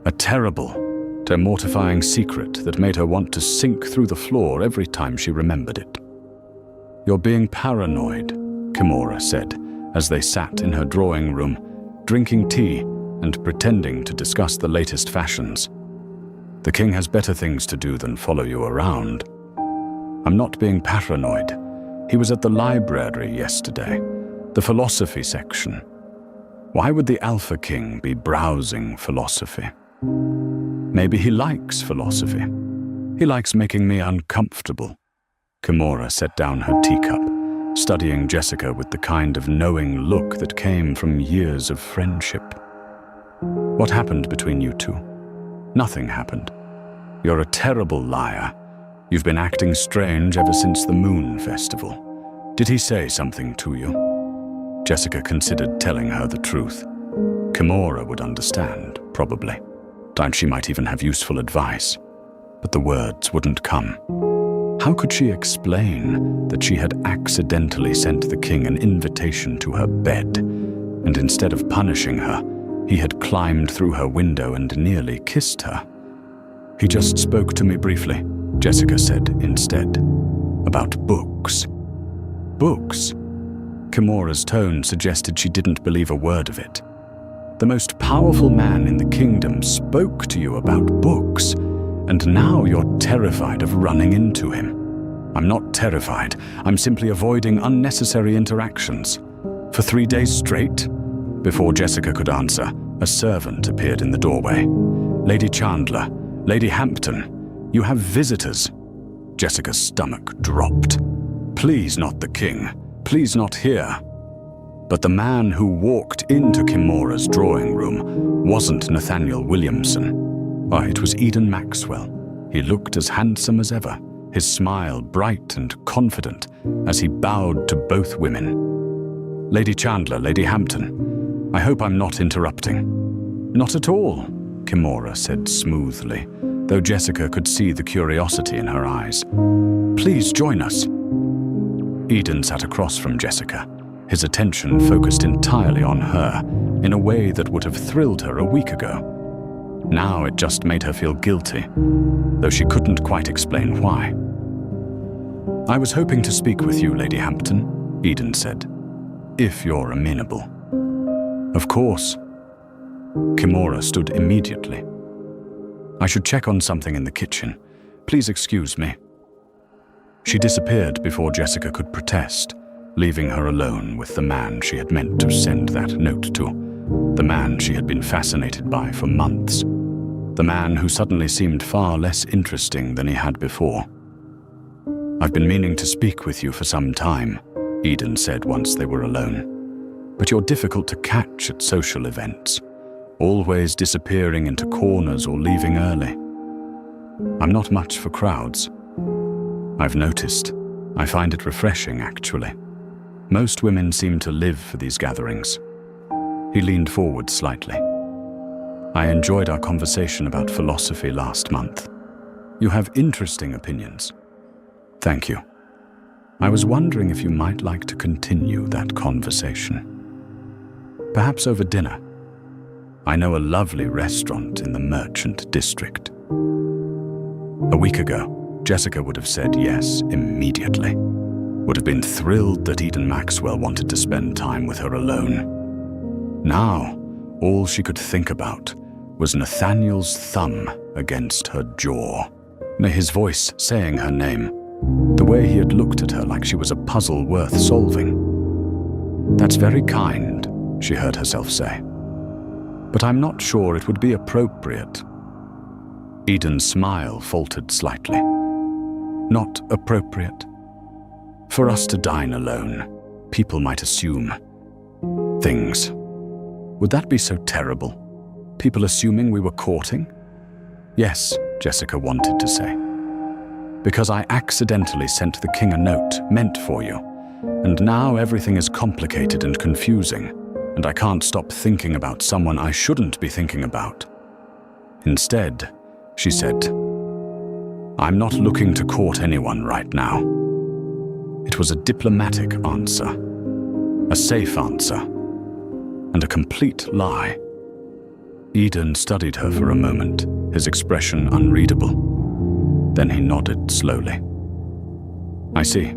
A terrible, mortifying secret that made her want to sink through the floor every time she remembered it. "You're being paranoid," Kimora said, as they sat in her drawing room, drinking tea and pretending to discuss the latest fashions. "The king has better things to do than follow you around." "I'm not being paranoid. He was at the library yesterday, the philosophy section. Why would the Alpha King be browsing philosophy? Maybe he likes philosophy. He likes making me uncomfortable." Kimora set down her teacup, studying Jessica with the kind of knowing look that came from years of friendship. "What happened between you two?" "Nothing happened." "You're a terrible liar. You've been acting strange ever since the Moon Festival. Did he say something to you? Jessica considered telling her the truth. Kimura would understand, probably. Doubt she might even have useful advice. But the words wouldn't come. How could she explain that she had accidentally sent the king an invitation to her bed, and instead of punishing her, he had climbed through her window and nearly kissed her? He just spoke to me briefly, Jessica said instead. About books. Books? Kimura's tone suggested she didn't believe a word of it. The most powerful man in the kingdom spoke to you about books, and now you're terrified of running into him. I'm not terrified. I'm simply avoiding unnecessary interactions. For 3 days straight? Before Jessica could answer, a servant appeared in the doorway. Lady Chandler, Lady Hampton, you have visitors. Jessica's stomach dropped. Please not the king. Please not here. But the man who walked into Kimura's drawing room wasn't Nathaniel Williamson. Why, it was Eden Maxwell. He looked as handsome as ever, his smile bright and confident as he bowed to both women. Lady Chandler, Lady Hampton, I hope I'm not interrupting. Not at all, Kimura said smoothly, though Jessica could see the curiosity in her eyes. Please join us. Eden sat across from Jessica, his attention focused entirely on her, in a way that would have thrilled her a week ago. Now it just made her feel guilty, though she couldn't quite explain why. I was hoping to speak with you, Lady Hampton, Eden said, if you're amenable. Of course. Kimura stood immediately. I should check on something in the kitchen. Please excuse me. She disappeared before Jessica could protest, leaving her alone with the man she had meant to send that note to, the man she had been fascinated by for months, the man who suddenly seemed far less interesting than he had before. I've been meaning to speak with you for some time, Eden said once they were alone, but you're difficult to catch at social events, always disappearing into corners or leaving early. I'm not much for crowds. I've noticed. I find it refreshing, actually. Most women seem to live for these gatherings. He leaned forward slightly. I enjoyed our conversation about philosophy last month. You have interesting opinions. Thank you. I was wondering if you might like to continue that conversation. Perhaps over dinner. I know a lovely restaurant in the Merchant District. A week ago, Jessica would have said yes immediately. Would have been thrilled that Eden Maxwell wanted to spend time with her alone. Now, all she could think about was Nathaniel's thumb against her jaw. His voice saying her name, the way he had looked at her like she was a puzzle worth solving. That's very kind, she heard herself say. But I'm not sure it would be appropriate. Eden's smile faltered slightly. Not appropriate. For us to dine alone, people might assume things. Would that be so terrible? People assuming we were courting? Yes, Jessica wanted to say. Because I accidentally sent the king a note meant for you, and now everything is complicated and confusing, and I can't stop thinking about someone I shouldn't be thinking about. Instead, she said, I'm not looking to court anyone right now. It was a diplomatic answer, a safe answer, and a complete lie. Eden studied her for a moment, his expression unreadable. Then he nodded slowly. I see.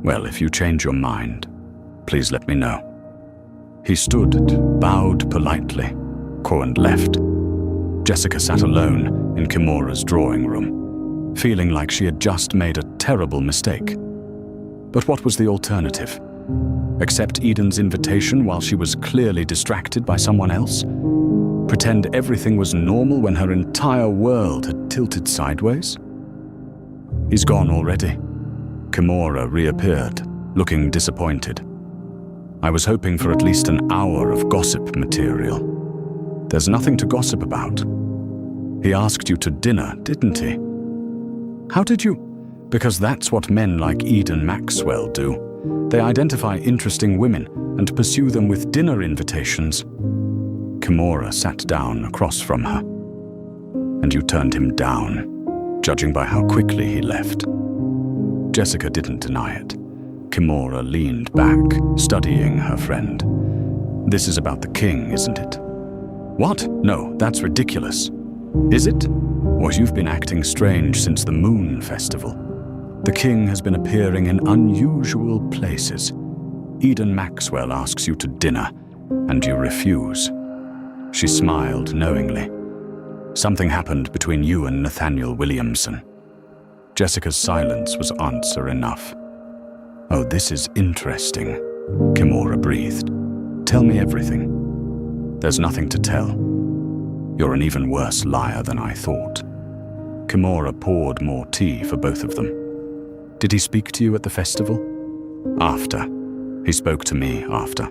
Well, if you change your mind, please let me know. He stood, bowed politely, and left. Jessica sat alone in Kimura's drawing room, feeling like she had just made a terrible mistake. But what was the alternative? Accept Eden's invitation while she was clearly distracted by someone else? Pretend everything was normal when her entire world had tilted sideways? He's gone already. Kimura reappeared, looking disappointed. I was hoping for at least an hour of gossip material. There's nothing to gossip about. He asked you to dinner, didn't he? How did you? Because that's what men like Eden Maxwell do. They identify interesting women and pursue them with dinner invitations. Kimura sat down across from her. And you turned him down, judging by how quickly he left. Jessica didn't deny it. Kimura leaned back, studying her friend. This is about the king, isn't it? What? No, that's ridiculous. Is it? Or you've been acting strange since the Moon Festival. The king has been appearing in unusual places. Eden Maxwell asks you to dinner, and you refuse. She smiled knowingly. Something happened between you and Nathaniel Williamson. Jessica's silence was answer enough. Oh, this is interesting, Kimura breathed. Tell me everything. There's nothing to tell. You're an even worse liar than I thought. Kimura poured more tea for both of them. Did he speak to you at the festival? After. He spoke to me after.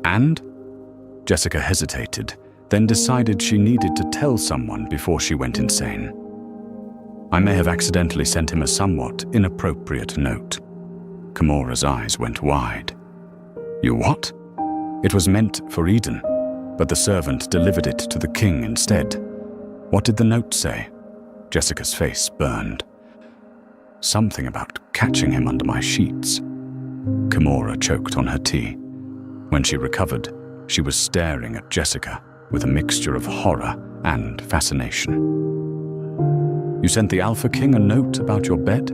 And? Jessica hesitated, then decided she needed to tell someone before she went insane. I may have accidentally sent him a somewhat inappropriate note. Kimura's eyes went wide. You what? It was meant for Eden, but the servant delivered it to the king instead. What did the note say? Jessica's face burned. Something about catching him under my sheets. Kimura choked on her tea. When she recovered, she was staring at Jessica with a mixture of horror and fascination. You sent the Alpha King a note about your bed?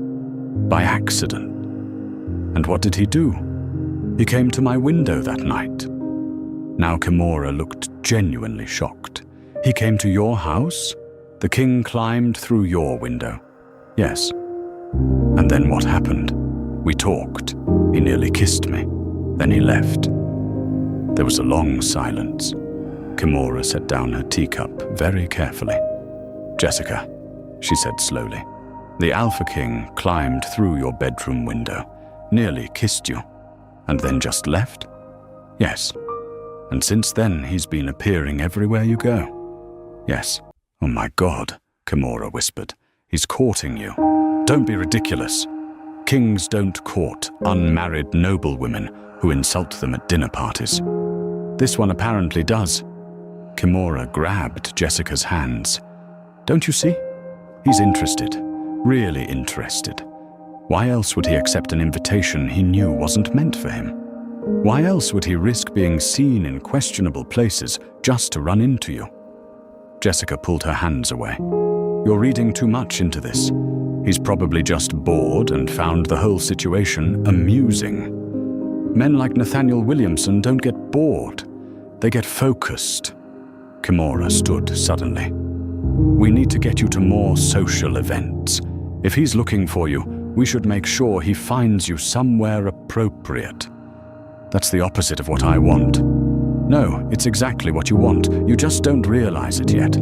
By accident. And what did he do? He came to my window that night. Now Kimura looked genuinely shocked. He came to your house? The king climbed through your window? Yes. And then what happened? We talked. He nearly kissed me. Then he left. There was a long silence. Kimura set down her teacup very carefully. Jessica, she said slowly, the Alpha King climbed through your bedroom window, nearly kissed you, and then just left? Yes. And since then he's been appearing everywhere you go? Yes. Oh my God, Kimura whispered. He's courting you. Don't be ridiculous. Kings don't court unmarried noblewomen who insult them at dinner parties. This one apparently does. Kimura grabbed Jessica's hands. Don't you see? He's interested. Really interested. Why else would he accept an invitation he knew wasn't meant for him? Why else would he risk being seen in questionable places just to run into you? Jessica pulled her hands away. You're reading too much into this. He's probably just bored and found the whole situation amusing. Men like Nathaniel Williamson don't get bored. They get focused. Kimura stood suddenly. We need to get you to more social events. If he's looking for you, we should make sure he finds you somewhere appropriate. That's the opposite of what I want. No, it's exactly what you want. You just don't realize it yet.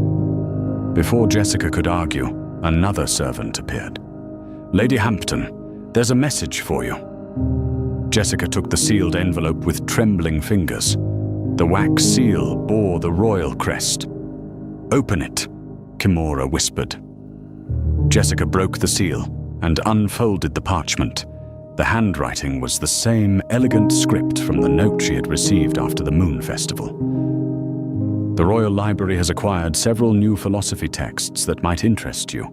Before Jessica could argue, another servant appeared. Lady Hampton, there's a message for you. Jessica took the sealed envelope with trembling fingers. The wax seal bore the royal crest. Open it, Kimura whispered. Jessica broke the seal and unfolded the parchment. The handwriting was the same elegant script from the note she had received after the Moon Festival. The Royal Library has acquired several new philosophy texts that might interest you.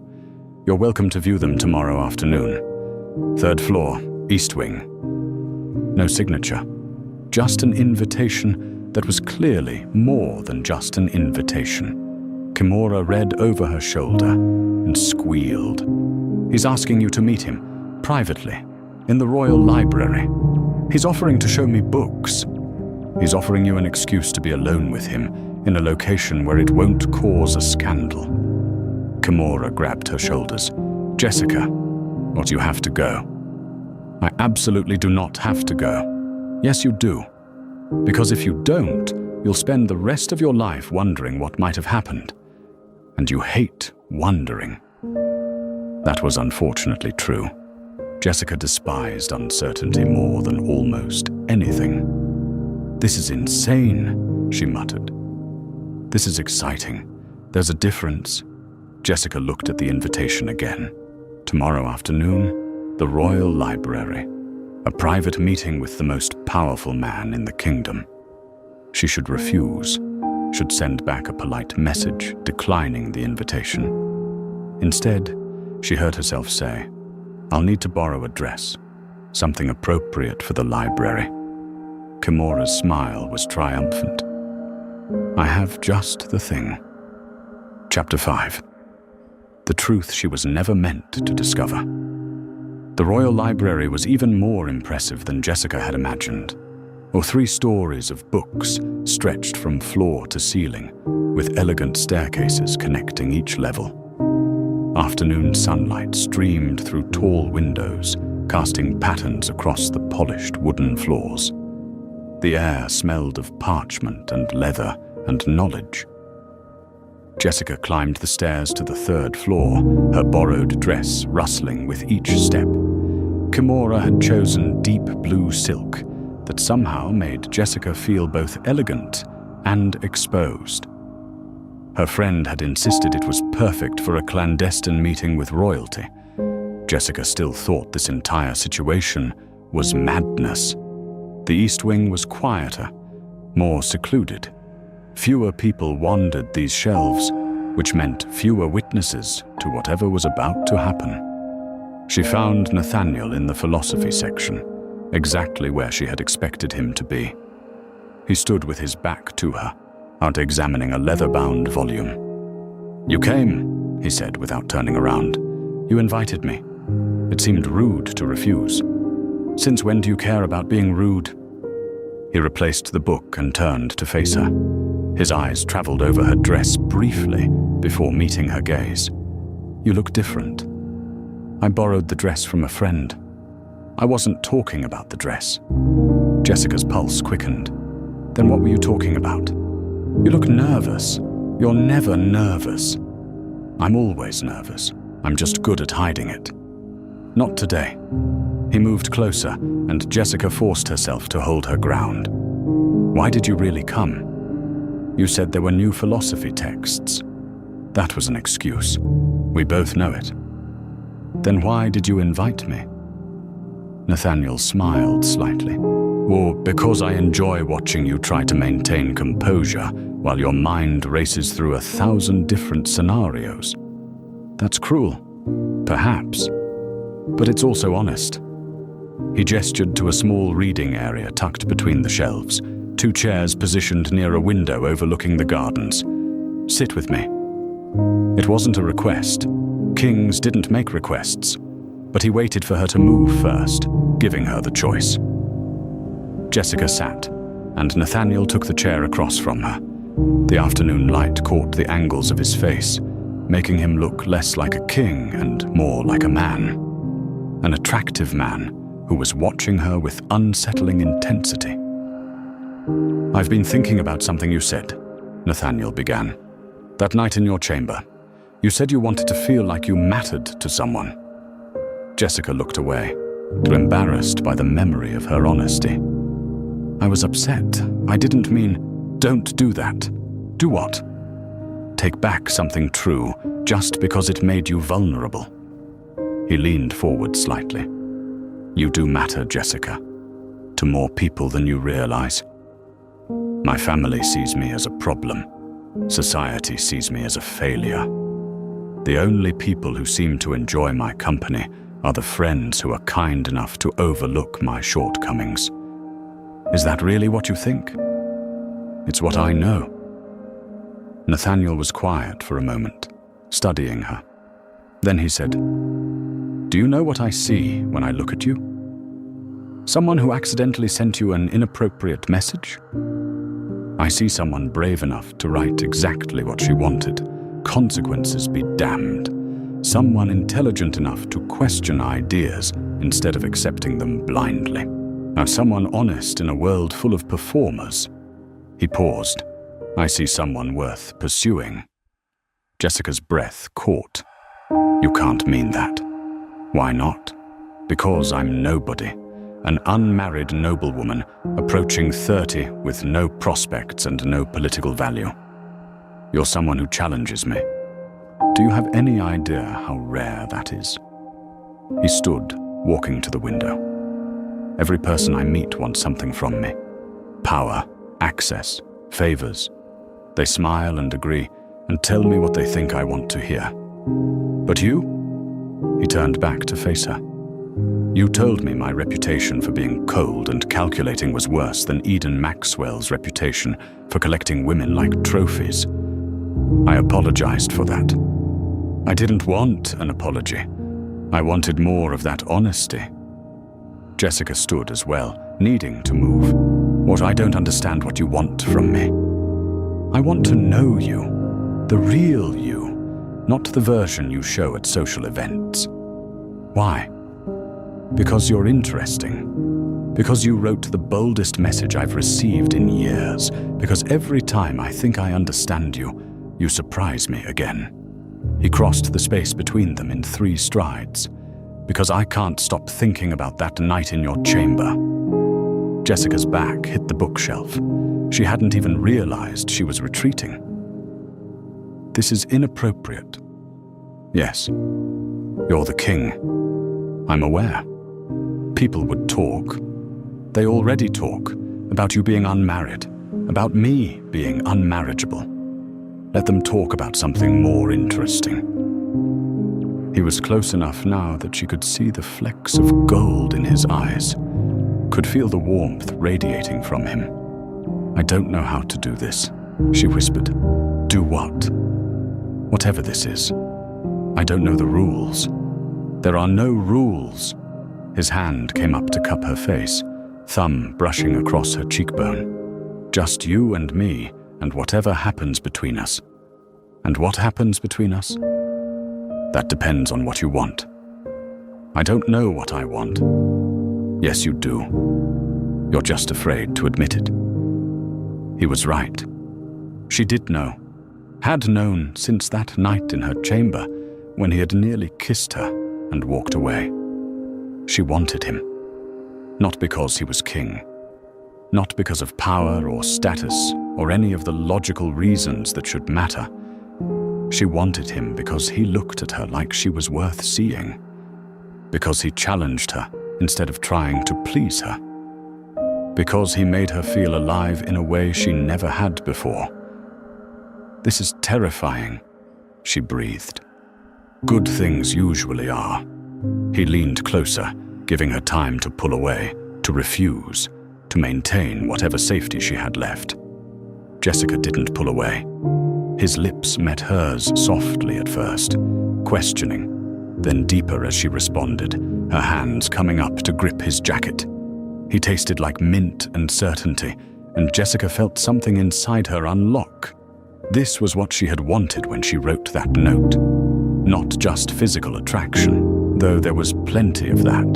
You're welcome to view them tomorrow afternoon. 3rd floor, East Wing. No signature, just an invitation that was clearly more than just an invitation. Kimura read over her shoulder and squealed. He's asking you to meet him, privately, in the Royal Library. He's offering to show me books. He's offering you an excuse to be alone with him in a location where it won't cause a scandal. Kimura grabbed her shoulders. Jessica, what you have to go. I absolutely do not have to go. Yes, you do. Because if you don't, you'll spend the rest of your life wondering what might have happened. And you hate wondering. That was unfortunately true. Jessica despised uncertainty more than almost anything. This is insane, she muttered. This is exciting. There's a difference. Jessica looked at the invitation again. Tomorrow afternoon, the Royal Library, a private meeting with the most powerful man in the kingdom. She should refuse, should send back a polite message declining the invitation. Instead, she heard herself say, "I'll need to borrow a dress, something appropriate for the library." Kimora's smile was triumphant. "I have just the thing." Chapter 5. The truth she was never meant to discover. The Royal Library was even more impressive than Jessica had imagined. 3 stories of books stretched from floor to ceiling, with elegant staircases connecting each level. Afternoon sunlight streamed through tall windows, casting patterns across the polished wooden floors. The air smelled of parchment and leather and knowledge. Jessica climbed the stairs to the 3rd floor, her borrowed dress rustling with each step. Kimora had chosen deep blue silk that somehow made Jessica feel both elegant and exposed. Her friend had insisted it was perfect for a clandestine meeting with royalty. Jessica still thought this entire situation was madness. The East Wing was quieter, more secluded. Fewer people wandered these shelves, which meant fewer witnesses to whatever was about to happen. She found Nathaniel in the philosophy section, exactly where she had expected him to be. He stood with his back to her, examining a leather-bound volume. "You came," he said without turning around. "You invited me. It seemed rude to refuse. Since when do you care about being rude?" He replaced the book and turned to face her. His eyes traveled over her dress briefly before meeting her gaze. "You look different." "I borrowed the dress from a friend." "I wasn't talking about the dress." Jessica's pulse quickened. "Then what were you talking about?" "You look nervous. You're never nervous." "I'm always nervous. I'm just good at hiding it." "Not today." He moved closer, and Jessica forced herself to hold her ground. "Why did you really come?" "You said there were new philosophy texts." "That was an excuse. We both know it." "Then why did you invite me?" Nathaniel smiled slightly. "Well, because I enjoy watching you try to maintain composure while your mind races through 1,000 different scenarios. That's cruel, perhaps, but it's also honest." He gestured to a small reading area tucked between the shelves, 2 chairs positioned near a window overlooking the gardens. "Sit with me." It wasn't a request. Kings didn't make requests, but he waited for her to move first, giving her the choice. Jessica sat, and Nathaniel took the chair across from her. The afternoon light caught the angles of his face, making him look less like a king and more like a man. An attractive man who was watching her with unsettling intensity. "I've been thinking about something you said," Nathaniel began. "That night in your chamber, you said you wanted to feel like you mattered to someone." Jessica looked away, too embarrassed by the memory of her honesty. "I was upset. I didn't mean..." "Don't do that." "Do what?" "Take back something true just because it made you vulnerable." He leaned forward slightly. "You do matter, Jessica, to more people than you realize. My family sees me as a problem. Society sees me as a failure. The only people who seem to enjoy my company are the friends who are kind enough to overlook my shortcomings. Is that really what you think?" "It's what I know." Nathaniel was quiet for a moment, studying her. Then he said, "Do you know what I see when I look at you? Someone who accidentally sent you an inappropriate message? I see someone brave enough to write exactly what she wanted, consequences be damned. Someone intelligent enough to question ideas instead of accepting them blindly. Now someone honest in a world full of performers." He paused. "I see someone worth pursuing." Jessica's breath caught. "You can't mean that." "Why not?" "Because I'm nobody. An unmarried noblewoman approaching 30 with no prospects and no political value. You're someone who challenges me. Do you have any idea how rare that is?" He stood, walking to the window. Every person I meet wants something from me. Power, access, favors. They smile and agree and tell me what they think I want to hear. But you? He turned back to face her. You told me my reputation for being cold and calculating was worse than Eden Maxwell's reputation for collecting women like trophies. I apologized for that. I didn't want an apology. I wanted more of that honesty. Jessica stood as well, needing to move. What I don't understand what you want from me. I want to know you, the real you, not the version you show at social events. Why? Because you're interesting. Because you wrote the boldest message I've received in years. Because every time I think I understand you, you surprise me again. He crossed the space between them in 3 strides. Because I can't stop thinking about that night in your chamber. Jessica's back hit the bookshelf. She hadn't even realized she was retreating. This is inappropriate. Yes, you're the king. I'm aware. People would talk. They already talk about you being unmarried, about me being unmarriageable. Let them talk about something more interesting. He was close enough now that she could see the flecks of gold in his eyes, could feel the warmth radiating from him. I don't know how to do this, she whispered. Do what? Whatever this is. I don't know the rules. There are no rules. His hand came up to cup her face, thumb brushing across her cheekbone. Just you and me, and whatever happens between us. And what happens between us? That depends on what you want. I don't know what I want. Yes, you do. You're just afraid to admit it. He was right. She did know, had known since that night in her chamber when he had nearly kissed her and walked away. She wanted him, not because he was king, not because of power or status or any of the logical reasons that should matter. She wanted him because he looked at her like she was worth seeing, because he challenged her instead of trying to please her, because he made her feel alive in a way she never had before. This is terrifying, she breathed. Good things usually are. He leaned closer, giving her time to pull away, to refuse, to maintain whatever safety she had left. Jessica didn't pull away. His lips met hers softly at first, questioning, then deeper as she responded, her hands coming up to grip his jacket. He tasted like mint and certainty, and Jessica felt something inside her unlock. This was what she had wanted when she wrote that note. Not just physical attraction, though there was plenty of that,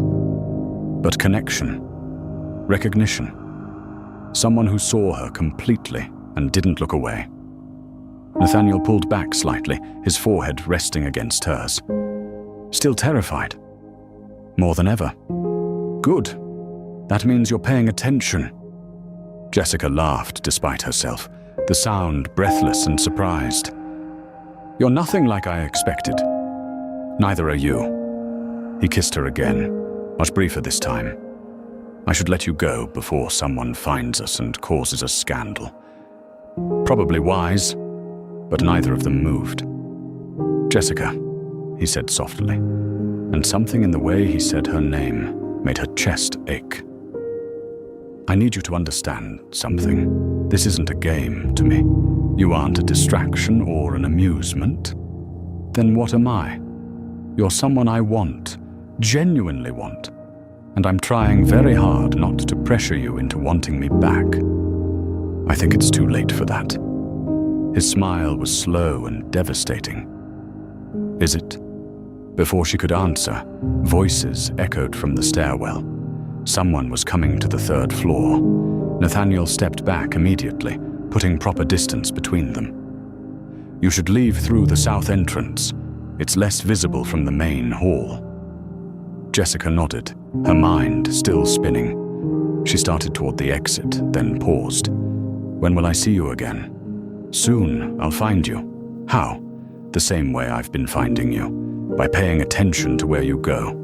but connection, recognition. Someone who saw her completely and didn't look away. Nathaniel pulled back slightly, his forehead resting against hers. Still terrified. More than ever. Good. That means you're paying attention. Jessica laughed despite herself, the sound breathless and surprised. You're nothing like I expected. Neither are you. He kissed her again, much briefer this time. I should let you go before someone finds us and causes a scandal. Probably wise, but neither of them moved. Jessica, he said softly, and something in the way he said her name made her chest ache. I need you to understand something. This isn't a game to me. You aren't a distraction or an amusement. Then what am I? You're someone I want, genuinely want, and I'm trying very hard not to pressure you into wanting me back. I think it's too late for that. His smile was slow and devastating. Is it? Before she could answer, voices echoed from the stairwell. Someone was coming to the 3rd floor. Nathaniel stepped back immediately, putting proper distance between them. You should leave through the south entrance. It's less visible from the main hall. Jessica nodded, her mind still spinning. She started toward the exit, then paused. When will I see you again? Soon, I'll find you. How? The same way I've been finding you, by paying attention to where you go.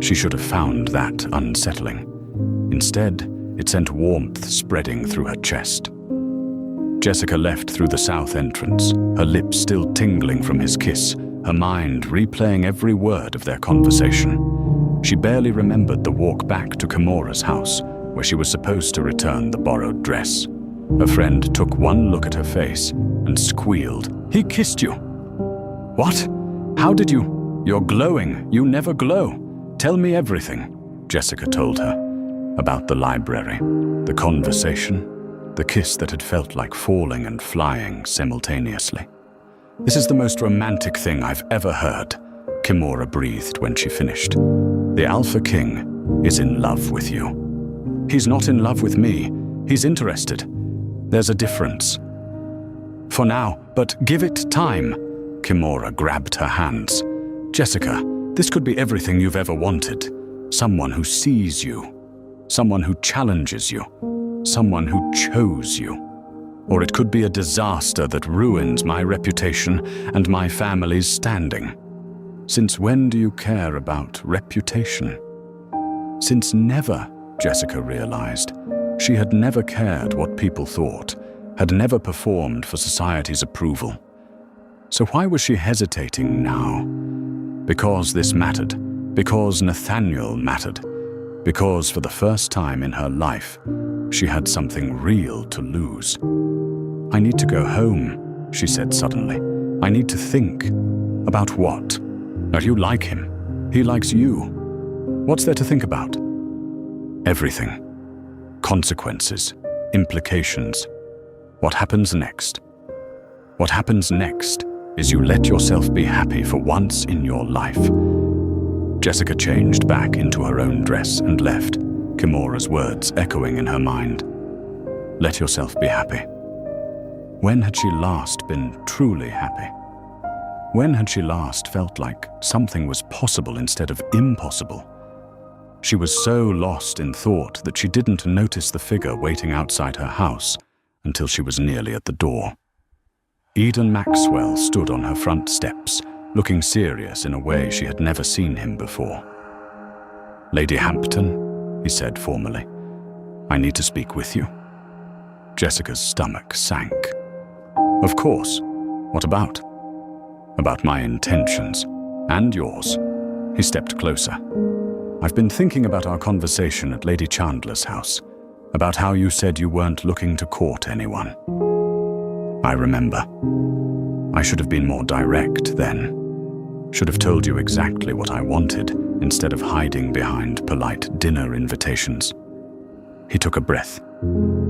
She should have found that unsettling. Instead, it sent warmth spreading through her chest. Jessica left through the south entrance, her lips still tingling from his kiss, her mind replaying every word of their conversation. She barely remembered the walk back to Kimora's house, where she was supposed to return the borrowed dress. Her friend took one look at her face and squealed. "He kissed you!" "What? How did you? You're glowing. You never glow. Tell me everything," Jessica told her. About the library, the conversation, the kiss that had felt like falling and flying simultaneously. "This is the most romantic thing I've ever heard," Kimura breathed when she finished. "The Alpha King is in love with you." "He's not in love with me. He's interested. There's a difference." "For now, but give it time." Kimura grabbed her hands. "Jessica, this could be everything you've ever wanted. Someone who sees you. Someone who challenges you. Someone who chose you. Or it could be a disaster that ruins my reputation and my family's standing. Since when do you care about reputation?" Since never, Jessica realized. She had never cared what people thought, had never performed for society's approval. So why was she hesitating now? Because this mattered. Because Nathaniel mattered. Because for the first time in her life, she had something real to lose. "I need to go home," she said suddenly. "I need to think." "About what?" "That you like him. He likes you. What's there to think about?" "Everything. Consequences. Implications. What happens next?" "What happens next is you let yourself be happy for once in your life." Jessica changed back into her own dress and left, Kimura's words echoing in her mind. Let yourself be happy. When had she last been truly happy? When had she last felt like something was possible instead of impossible? She was so lost in thought that she didn't notice the figure waiting outside her house until she was nearly at the door. Eden Maxwell stood on her front steps, looking serious in a way she had never seen him before. "Lady Hampton," he said formally, "I need to speak with you." Jessica's stomach sank. "Of course. What about?" "About my intentions. And yours." He stepped closer. "I've been thinking about our conversation at Lady Chandler's house, about how you said you weren't looking to court anyone." "I remember. I should have been more direct then. Should have told you exactly what I wanted instead of hiding behind polite dinner invitations." He took a breath.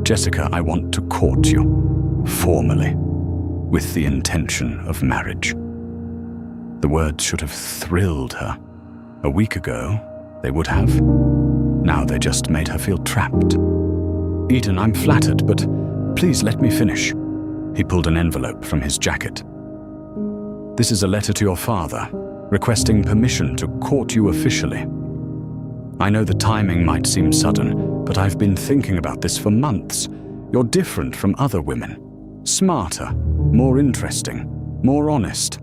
"Jessica, I want to court you, formally, with the intention of marriage." The words should have thrilled her. A week ago, they would have. Now they just made her feel trapped. "Eden, I'm flattered, but please let me finish." He pulled an envelope from his jacket. "This is a letter to your father, requesting permission to court you officially. I know the timing might seem sudden, but I've been thinking about this for months. You're different from other women. Smarter, more interesting, more honest."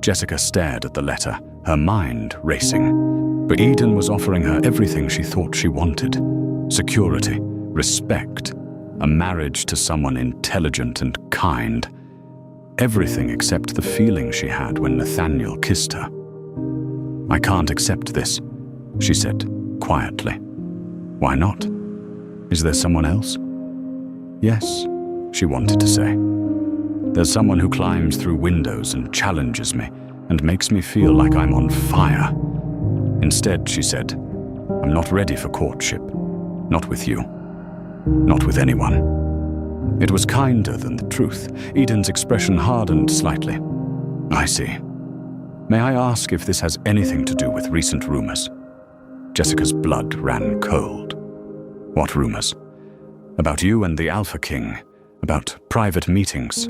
Jessica stared at the letter, her mind racing. But Eden was offering her everything she thought she wanted. Security, respect, a marriage to someone intelligent and kind. Everything except the feeling she had when Nathaniel kissed her. "I can't accept this," she said, quietly. "Why not? Is there someone else?" "Yes," she wanted to say. "There's someone who climbs through windows and challenges me and makes me feel like I'm on fire." Instead, she said, "I'm not ready for courtship. Not with you. Not with anyone." It was kinder than the truth. Eden's expression hardened slightly. "I see. May I ask if this has anything to do with recent rumors?" Jessica's blood ran cold. "What rumors?" "About you and the Alpha King. About private meetings.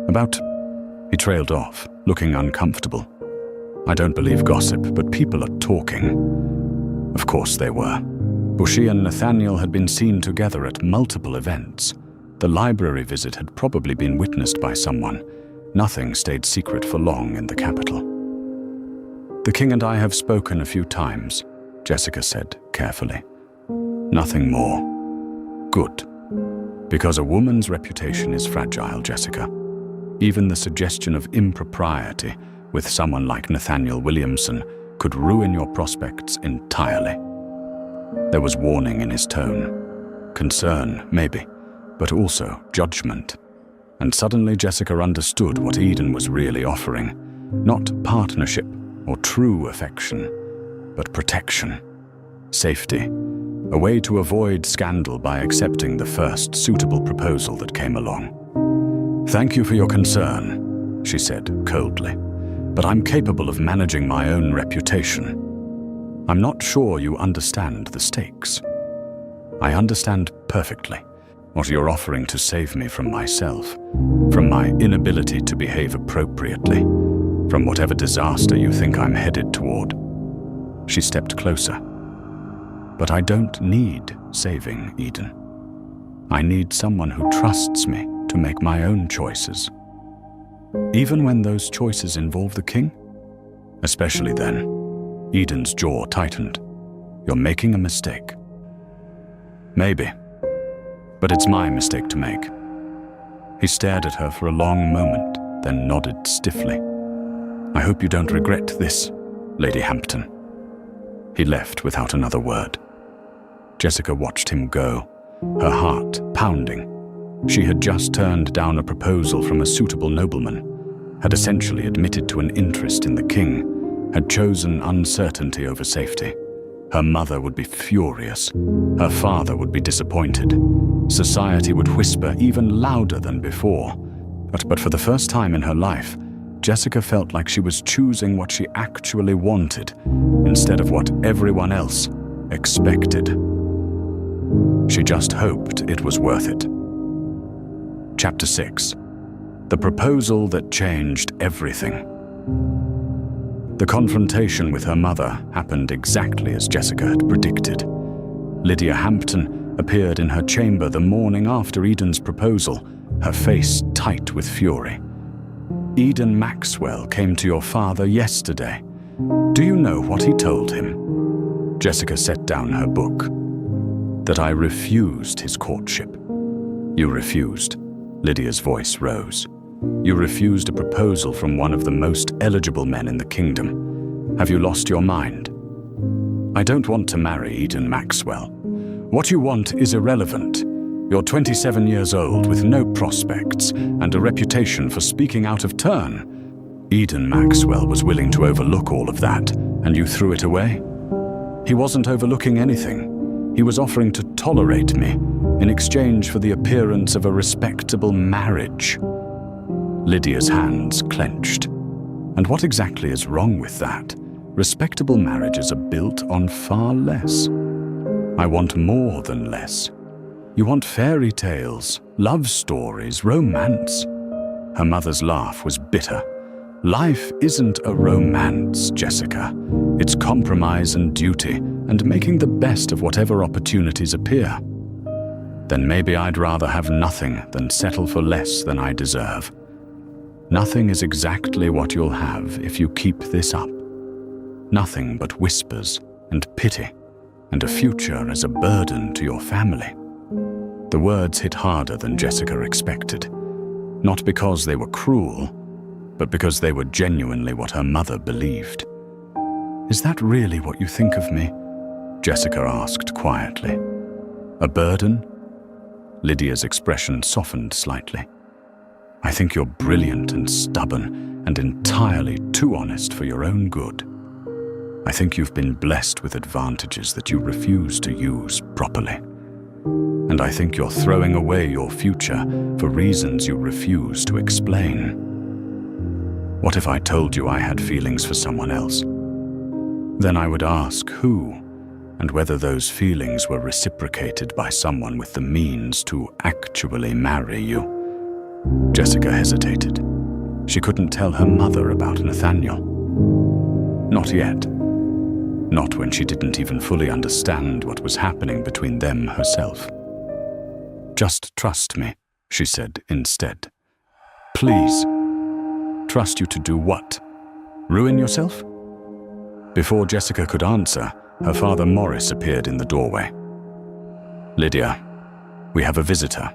About..." He trailed off, looking uncomfortable. "I don't believe gossip, but people are talking." Of course they were. Bushi and Nathaniel had been seen together at multiple events. The library visit had probably been witnessed by someone. Nothing stayed secret for long in the capital. "The king and I have spoken a few times," Jessica said carefully. Nothing more. Good. Because a woman's reputation is fragile, Jessica. Even the suggestion of impropriety with someone like Nathaniel Williamson could ruin your prospects entirely. There was warning in his tone. Concern, maybe, but also judgment. And suddenly Jessica understood what Eden was really offering. Not partnership or true affection, but protection, safety, a way to avoid scandal by accepting the first suitable proposal that came along. "Thank you for your concern," she said coldly, "but I'm capable of managing my own reputation. I'm not sure you understand the stakes." "I understand perfectly what you're offering to save me from myself, from my inability to behave appropriately, from whatever disaster you think I'm headed toward." She stepped closer. "But I don't need saving, Eden. I need someone who trusts me to make my own choices. Even when those choices involve the king? Especially then." Eden's jaw tightened. "You're making a mistake." "Maybe. But it's my mistake to make." He stared at her for a long moment, then nodded stiffly. "I hope you don't regret this, Lady Hampton." He left without another word. Jessica watched him go, her heart pounding. She had just turned down a proposal from a suitable nobleman, had essentially admitted to an interest in the king, had chosen uncertainty over safety. Her mother would be furious. Her father would be disappointed. Society would whisper even louder than before. But for the first time in her life, Jessica felt like she was choosing what she actually wanted instead of what everyone else expected. She just hoped it was worth it. Chapter 6. The proposal that changed everything. The confrontation with her mother happened exactly as Jessica had predicted. Lydia Hampton appeared in her chamber the morning after Eden's proposal, her face tight with fury. "Eden Maxwell came to your father yesterday. Do you know what he told him?" Jessica set down her book. "That I refused his courtship." "You refused." Lydia's voice rose. "You refused a proposal from one of the most eligible men in the kingdom. Have you lost your mind?" "I don't want to marry Eden Maxwell. What you want is irrelevant. You're 27 years old with no prospects and a reputation for speaking out of turn. Eden Maxwell was willing to overlook all of that, and you threw it away?" "He wasn't overlooking anything. He was offering to tolerate me in exchange for the appearance of a respectable marriage." Lydia's hands clenched. "And what exactly is wrong with that? Respectable marriages are built on far less." "I want more than less. You want fairy tales, love stories, romance." Her mother's laugh was bitter. "Life isn't a romance, Jessica. It's compromise and duty, and making the best of whatever opportunities appear." "Then maybe I'd rather have nothing than settle for less than I deserve." "Nothing is exactly what you'll have if you keep this up. Nothing but whispers and pity, and a future as a burden to your family." The words hit harder than Jessica expected, not because they were cruel, but because they were genuinely what her mother believed. "Is that really what you think of me?" Jessica asked quietly. "A burden?" Lydia's expression softened slightly. "I think you're brilliant and stubborn and entirely too honest for your own good. I think you've been blessed with advantages that you refuse to use properly. And I think you're throwing away your future for reasons you refuse to explain. What if I told you I had feelings for someone else? Then I would ask who, and whether those feelings were reciprocated by someone with the means to actually marry you." Jessica hesitated. She couldn't tell her mother about Nathaniel. Not yet. Not when she didn't even fully understand what was happening between them herself. "Just trust me," she said instead. "Please." "Trust you to do what? Ruin yourself?" Before Jessica could answer, her father Morris appeared in the doorway. "Lydia, we have a visitor.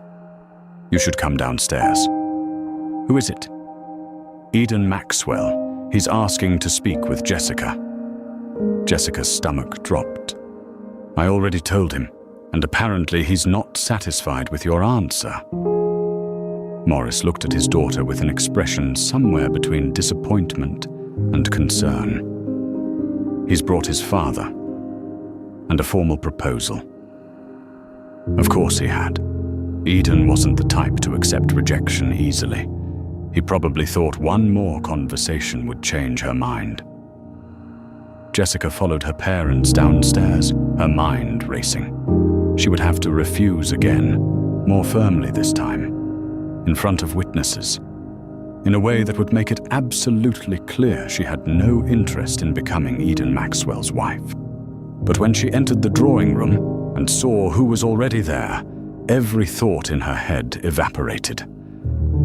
You should come downstairs." "Who is it?" "Eden Maxwell. He's asking to speak with Jessica." Jessica's stomach dropped. "I already told him, and apparently he's not satisfied with your answer." Morris looked at his daughter with an expression somewhere between disappointment and concern. "He's brought his father, and a formal proposal." Of course he had. Eden wasn't the type to accept rejection easily. He probably thought one more conversation would change her mind. Jessica followed her parents downstairs, her mind racing. She would have to refuse again, more firmly this time, in front of witnesses, in a way that would make it absolutely clear she had no interest in becoming Eden Maxwell's wife. But when she entered the drawing room and saw who was already there, every thought in her head evaporated.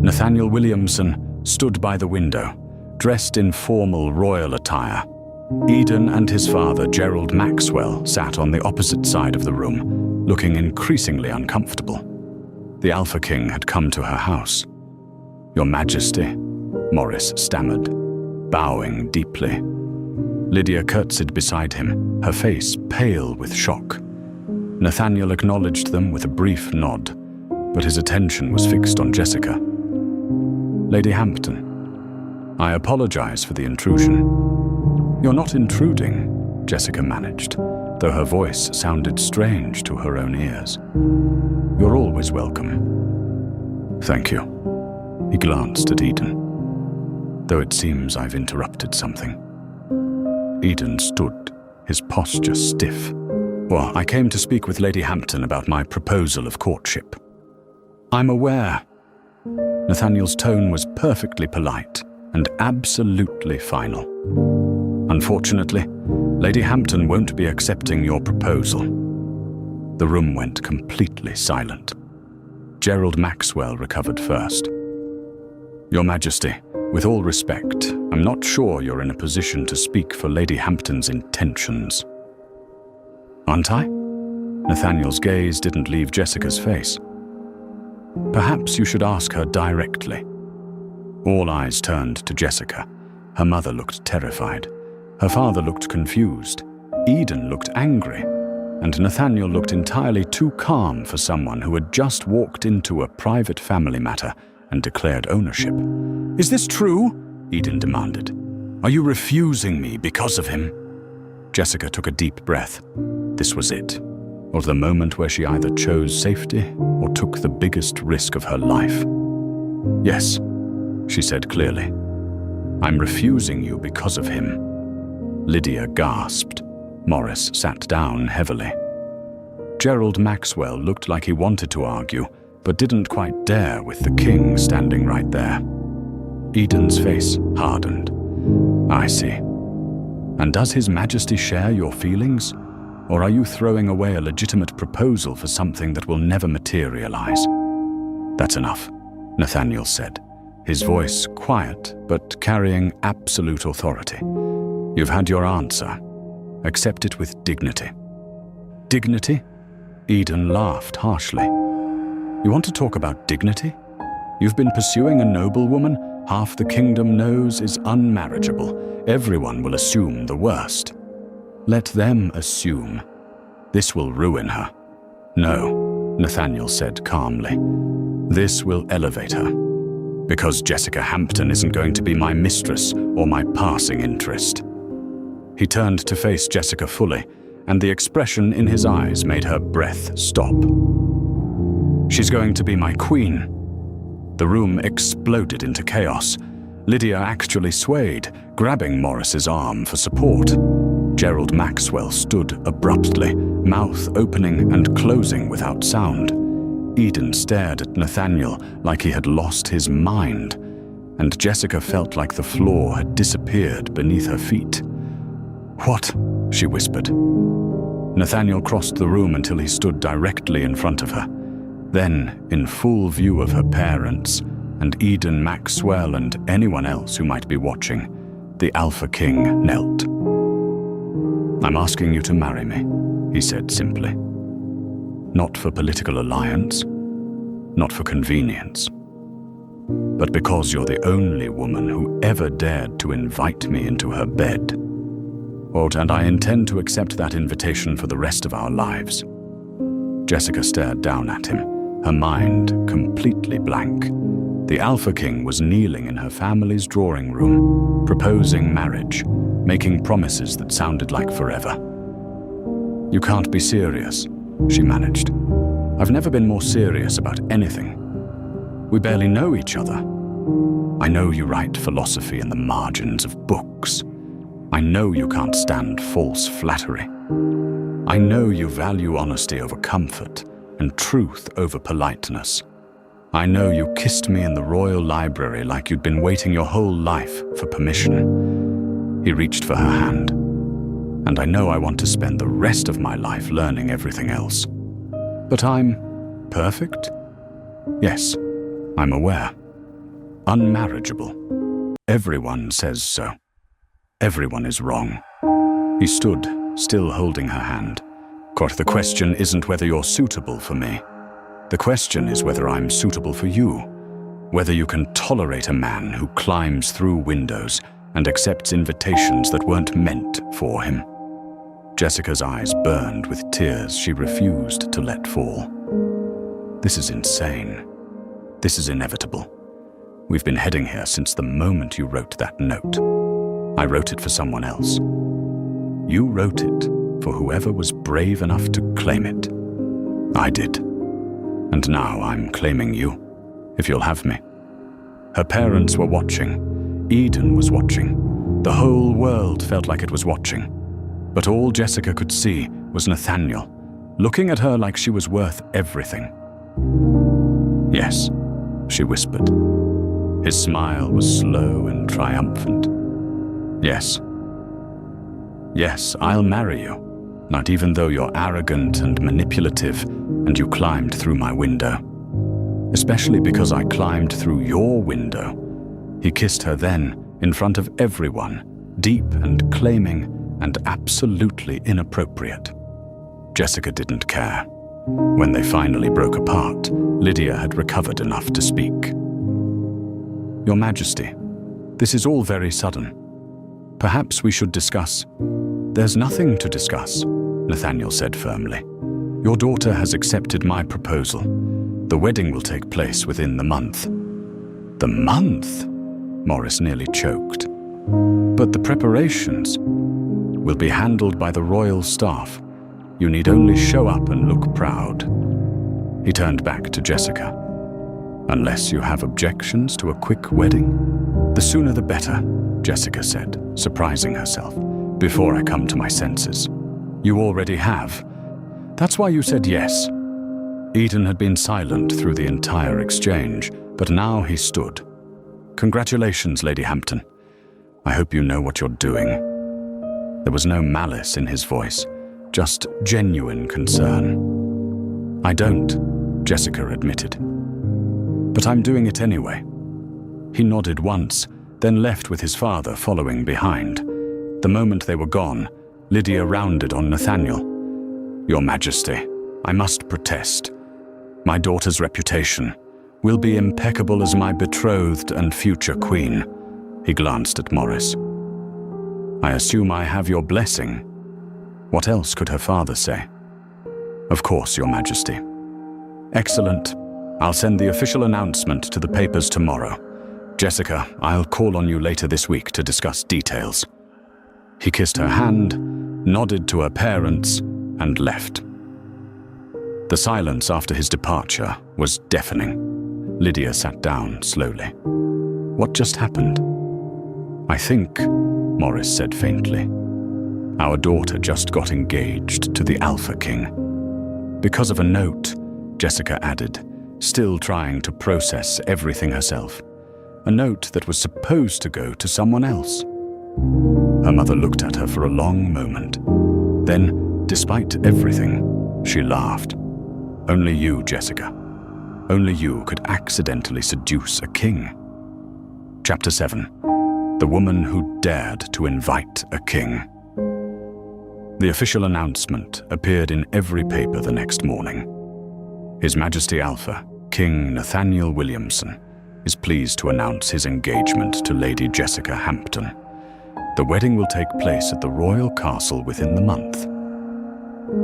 Nathaniel Williamson stood by the window, dressed in formal royal attire. Eden and his father, Gerald Maxwell, sat on the opposite side of the room, looking increasingly uncomfortable. The Alpha King had come to her house. "Your Majesty," Morris stammered, bowing deeply. Lydia curtsied beside him, her face pale with shock. Nathaniel acknowledged them with a brief nod, but his attention was fixed on Jessica. "Lady Hampton, I apologize for the intrusion." "You're not intruding," Jessica managed, though her voice sounded strange to her own ears. "You're always welcome." "Thank you." He glanced at Eden. "Though it seems I've interrupted something." Eden stood, his posture stiff. "Well, I came to speak with Lady Hampton about my proposal of courtship." "I'm aware." Nathaniel's tone was perfectly polite and absolutely final. "Unfortunately, Lady Hampton won't be accepting your proposal." The room went completely silent. Gerald Maxwell recovered first. "Your Majesty, with all respect, I'm not sure you're in a position to speak for Lady Hampton's intentions." "Aren't I?" Nathaniel's gaze didn't leave Jessica's face. "Perhaps you should ask her directly." All eyes turned to Jessica. Her mother looked terrified. Her father looked confused. Eden looked angry. And Nathaniel looked entirely too calm for someone who had just walked into a private family matter and declared ownership. "Is this true?" Eden demanded. "Are you refusing me because of him?" Jessica took a deep breath. This was it, or the moment where she either chose safety or took the biggest risk of her life. "Yes," she said clearly. "I'm refusing you because of him." Lydia gasped. Morris sat down heavily. Gerald Maxwell looked like he wanted to argue, but didn't quite dare with the king standing right there. Eden's face hardened. "I see. And does His Majesty share your feelings? Or are you throwing away a legitimate proposal for something that will never materialize?" "That's enough," Nathaniel said, his voice quiet but carrying absolute authority. "You've had your answer. Accept it with dignity." "Dignity?" Eden laughed harshly. "You want to talk about dignity? You've been pursuing a noblewoman half the kingdom knows is unmarriageable. Everyone will assume the worst. Let them assume. This will ruin her." "No," Nathaniel said calmly. "This will elevate her. Because Jessica Hampton isn't going to be my mistress or my passing interest." He turned to face Jessica fully, and the expression in his eyes made her breath stop. "She's going to be my queen." The room exploded into chaos. Lydia actually swayed, grabbing Morris's arm for support. Gerald Maxwell stood abruptly, mouth opening and closing without sound. Eden stared at Nathaniel like he had lost his mind, and Jessica felt like the floor had disappeared beneath her feet. "What?" she whispered. Nathaniel crossed the room until he stood directly in front of her. Then, in full view of her parents, and Eden Maxwell and anyone else who might be watching, the Alpha King knelt. I'm asking you to marry me, he said simply. Not for political alliance, not for convenience, but because you're the only woman who ever dared to invite me into her bed. And I intend to accept that invitation for the rest of our lives. Jessica stared down at him, her mind completely blank. The Alpha King was kneeling in her family's drawing room, proposing marriage, making promises that sounded like forever. You can't be serious, she managed. I've never been more serious about anything. We barely know each other. I know you write philosophy in the margins of books. I know you can't stand false flattery. I know you value honesty over comfort and truth over politeness. I know you kissed me in the royal library like you'd been waiting your whole life for permission. He reached for her hand. And I know I want to spend the rest of my life learning everything else. But I'm perfect? Yes, I'm aware. Unmarriageable. Everyone says so. Everyone is wrong. He stood, still holding her hand. The question isn't whether you're suitable for me. The question is whether I'm suitable for you. Whether you can tolerate a man who climbs through windows and accepts invitations that weren't meant for him. Jessica's eyes burned with tears she refused to let fall. This is insane. This is inevitable. We've been heading here since the moment you wrote that note. I wrote it for someone else. You wrote it for whoever was brave enough to claim it. I did. And now I'm claiming you, if you'll have me. Her parents were watching. Eden was watching. The whole world felt like it was watching. But all Jessica could see was Nathaniel, looking at her like she was worth everything. Yes, she whispered. His smile was slow and triumphant. Yes. Yes, I'll marry you, not even though you're arrogant and manipulative and you climbed through my window. Especially because I climbed through your window. He kissed her then, in front of everyone, deep and claiming and absolutely inappropriate. Jessica didn't care. When they finally broke apart, Lydia had recovered enough to speak. Your Majesty, this is all very sudden. Perhaps we should discuss. There's nothing to discuss, Nathaniel said firmly. Your daughter has accepted my proposal. The wedding will take place within the month. The month? Morris nearly choked. But the preparations will be handled by the royal staff. You need only show up and look proud. He turned back to Jessica. Unless you have objections to a quick wedding? The sooner the better, Jessica said, surprising herself. Before I come to my senses. You already have. That's why you said yes. Eden had been silent through the entire exchange, but now he stood. Congratulations, Lady Hampton. I hope you know what you're doing. There was no malice in his voice, just genuine concern. I don't, Jessica admitted. But I'm doing it anyway. He nodded once, then left with his father following behind. The moment they were gone, Lydia rounded on Nathaniel. Your Majesty, I must protest. My daughter's reputation will be impeccable as my betrothed and future queen. He glanced at Morris. I assume I have your blessing. What else could her father say? Of course, Your Majesty. Excellent. I'll send the official announcement to the papers tomorrow. Jessica, I'll call on you later this week to discuss details. He kissed her hand, nodded to her parents, and left. The silence after his departure was deafening. Lydia sat down slowly. What just happened? I think, Morris said faintly, our daughter just got engaged to the Alpha King. Because of a note, Jessica added, still trying to process everything herself. A note that was supposed to go to someone else. Her mother looked at her for a long moment. Then, despite everything, she laughed. Only you, Jessica. Only you could accidentally seduce a king. Chapter 7. The woman who dared to invite a king. The official announcement appeared in every paper the next morning. His Majesty Alpha, King Nathaniel Williamson, is pleased to announce his engagement to Lady Jessica Hampton. The wedding will take place at the royal castle within the month.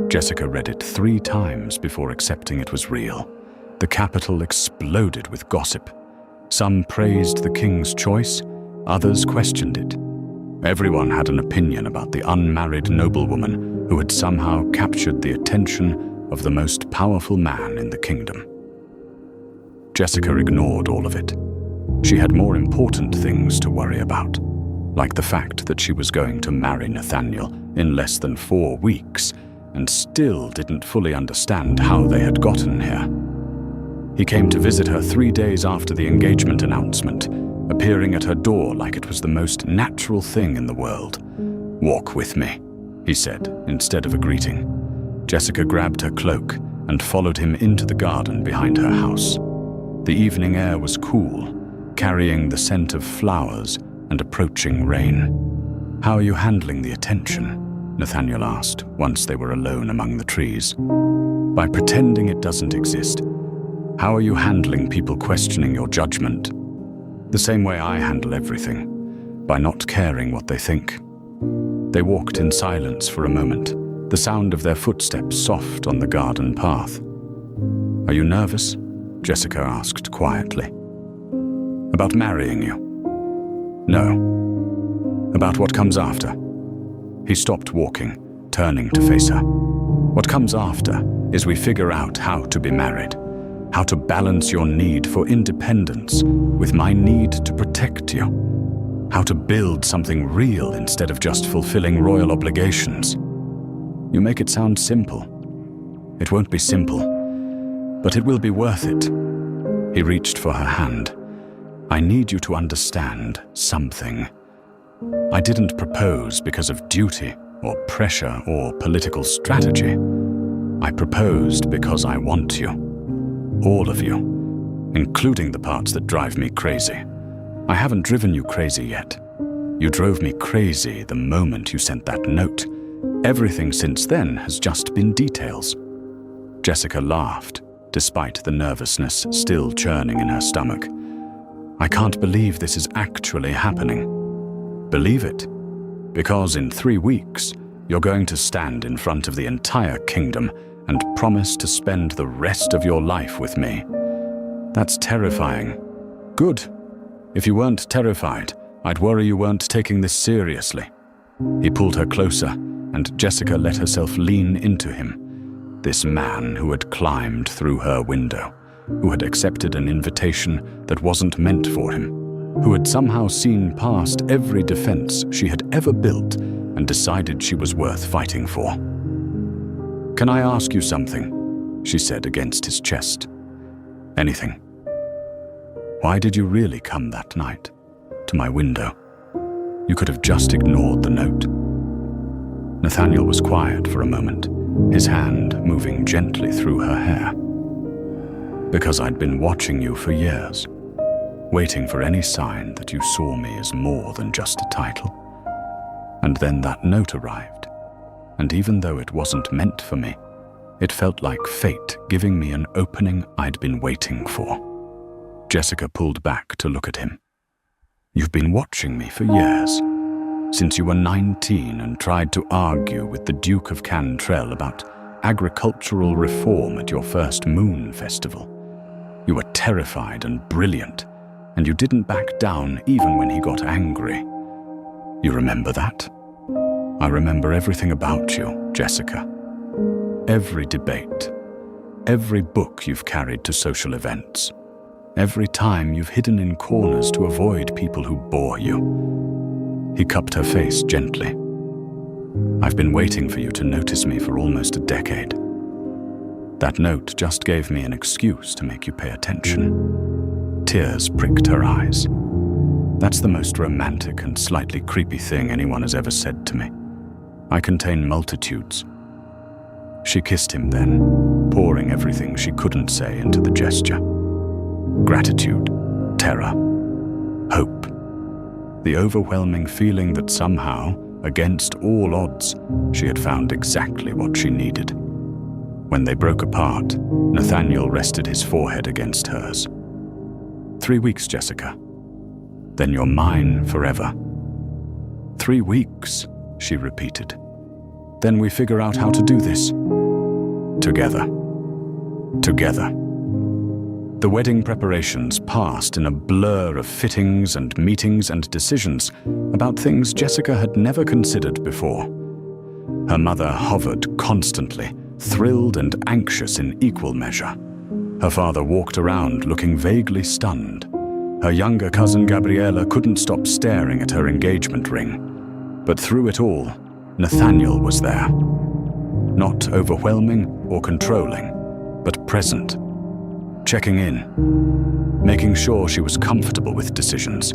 Jessica read it 3 times before accepting it was real. The capital exploded with gossip. Some praised the king's choice, others questioned it. Everyone had an opinion about the unmarried noblewoman who had somehow captured the attention of the most powerful man in the kingdom. Jessica ignored all of it. She had more important things to worry about, like the fact that she was going to marry Nathaniel in less than 4 weeks and still didn't fully understand how they had gotten here. He came to visit her 3 days after the engagement announcement, appearing at her door like it was the most natural thing in the world. "Walk with me," he said, instead of a greeting. Jessica grabbed her cloak and followed him into the garden behind her house. The evening air was cool, carrying the scent of flowers and approaching rain. "How are you handling the attention?" Nathaniel asked once they were alone among the trees. "By pretending it doesn't exist. How are you handling people questioning your judgment?" "The same way I handle everything, by not caring what they think." They walked in silence for a moment, the sound of their footsteps soft on the garden path. "Are you nervous?" Jessica asked quietly. "About marrying you?" "No." "About what comes after?" He stopped walking, turning to face her. "What comes after is we figure out how to be married. How to balance your need for independence with my need to protect you. How to build something real instead of just fulfilling royal obligations. You make it sound simple. It won't be simple, but it will be worth it." He reached for her hand. "I need you to understand something. I didn't propose because of duty or pressure or political strategy. I proposed because I want you. All of you, including the parts that drive me crazy. I haven't driven you crazy yet. You drove me crazy the moment you sent that note. Everything since then has just been details." Jessica laughed, despite the nervousness still churning in her stomach. "I can't believe this is actually happening." "Believe it, because in 3 weeks, you're going to stand in front of the entire kingdom and promise to spend the rest of your life with me. That's terrifying." "Good. If you weren't terrified, I'd worry you weren't taking this seriously." He pulled her closer, and Jessica let herself lean into him. This man who had climbed through her window, who had accepted an invitation that wasn't meant for him, who had somehow seen past every defense she had ever built and decided she was worth fighting for. "Can I ask you something?" she said against his chest. "Anything." "Why did you really come that night, to my window? You could have just ignored the note." Nathaniel was quiet for a moment, his hand moving gently through her hair. "Because I'd been watching you for years, waiting for any sign that you saw me as more than just a title. And then that note arrived, and even though it wasn't meant for me, it felt like fate giving me an opening I'd been waiting for." Jessica pulled back to look at him. "You've been watching me for years, since you were 19 and tried to argue with the Duke of Cantrell about agricultural reform at your first moon festival. You were terrified and brilliant, and you didn't back down even when he got angry. You remember that?" "I remember everything about you, Jessica. Every debate, every book you've carried to social events, every time you've hidden in corners to avoid people who bore you." He cupped her face gently. "I've been waiting for you to notice me for almost a decade. That note just gave me an excuse to make you pay attention." Tears pricked her eyes. "That's the most romantic and slightly creepy thing anyone has ever said to me. I contain multitudes." She kissed him then, pouring everything she couldn't say into the gesture. Gratitude, terror, hope. The overwhelming feeling that somehow Against all odds, she had found exactly what she needed. When they broke apart, Nathaniel rested his forehead against hers. 3 weeks, Jessica. Then you're mine forever. 3 weeks, she repeated. Then we figure out how to do this. Together. Together. The wedding preparations passed in a blur of fittings and meetings and decisions about things Jessica had never considered before. Her mother hovered constantly, thrilled and anxious in equal measure. Her father walked around looking vaguely stunned. Her younger cousin Gabriella couldn't stop staring at her engagement ring. But through it all, Nathaniel was there. Not overwhelming or controlling, but present. Checking in, making sure she was comfortable with decisions,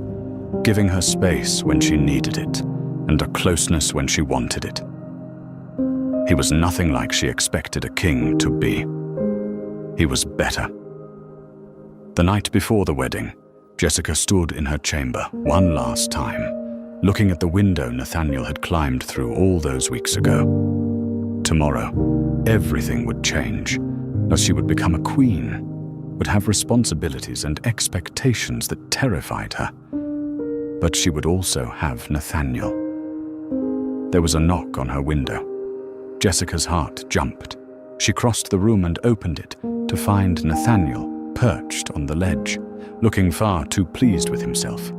giving her space when she needed it, and a closeness when she wanted it. He was nothing like she expected a king to be. He was better. The night before the wedding, Jessica stood in her chamber one last time, looking at the window Nathaniel had climbed through all those weeks ago. Tomorrow, everything would change, as she would become a queen, would have responsibilities and expectations that terrified her. But she would also have Nathaniel. There was a knock on her window. Jessica's heart jumped. She crossed the room and opened it to find Nathaniel perched on the ledge, looking far too pleased with himself.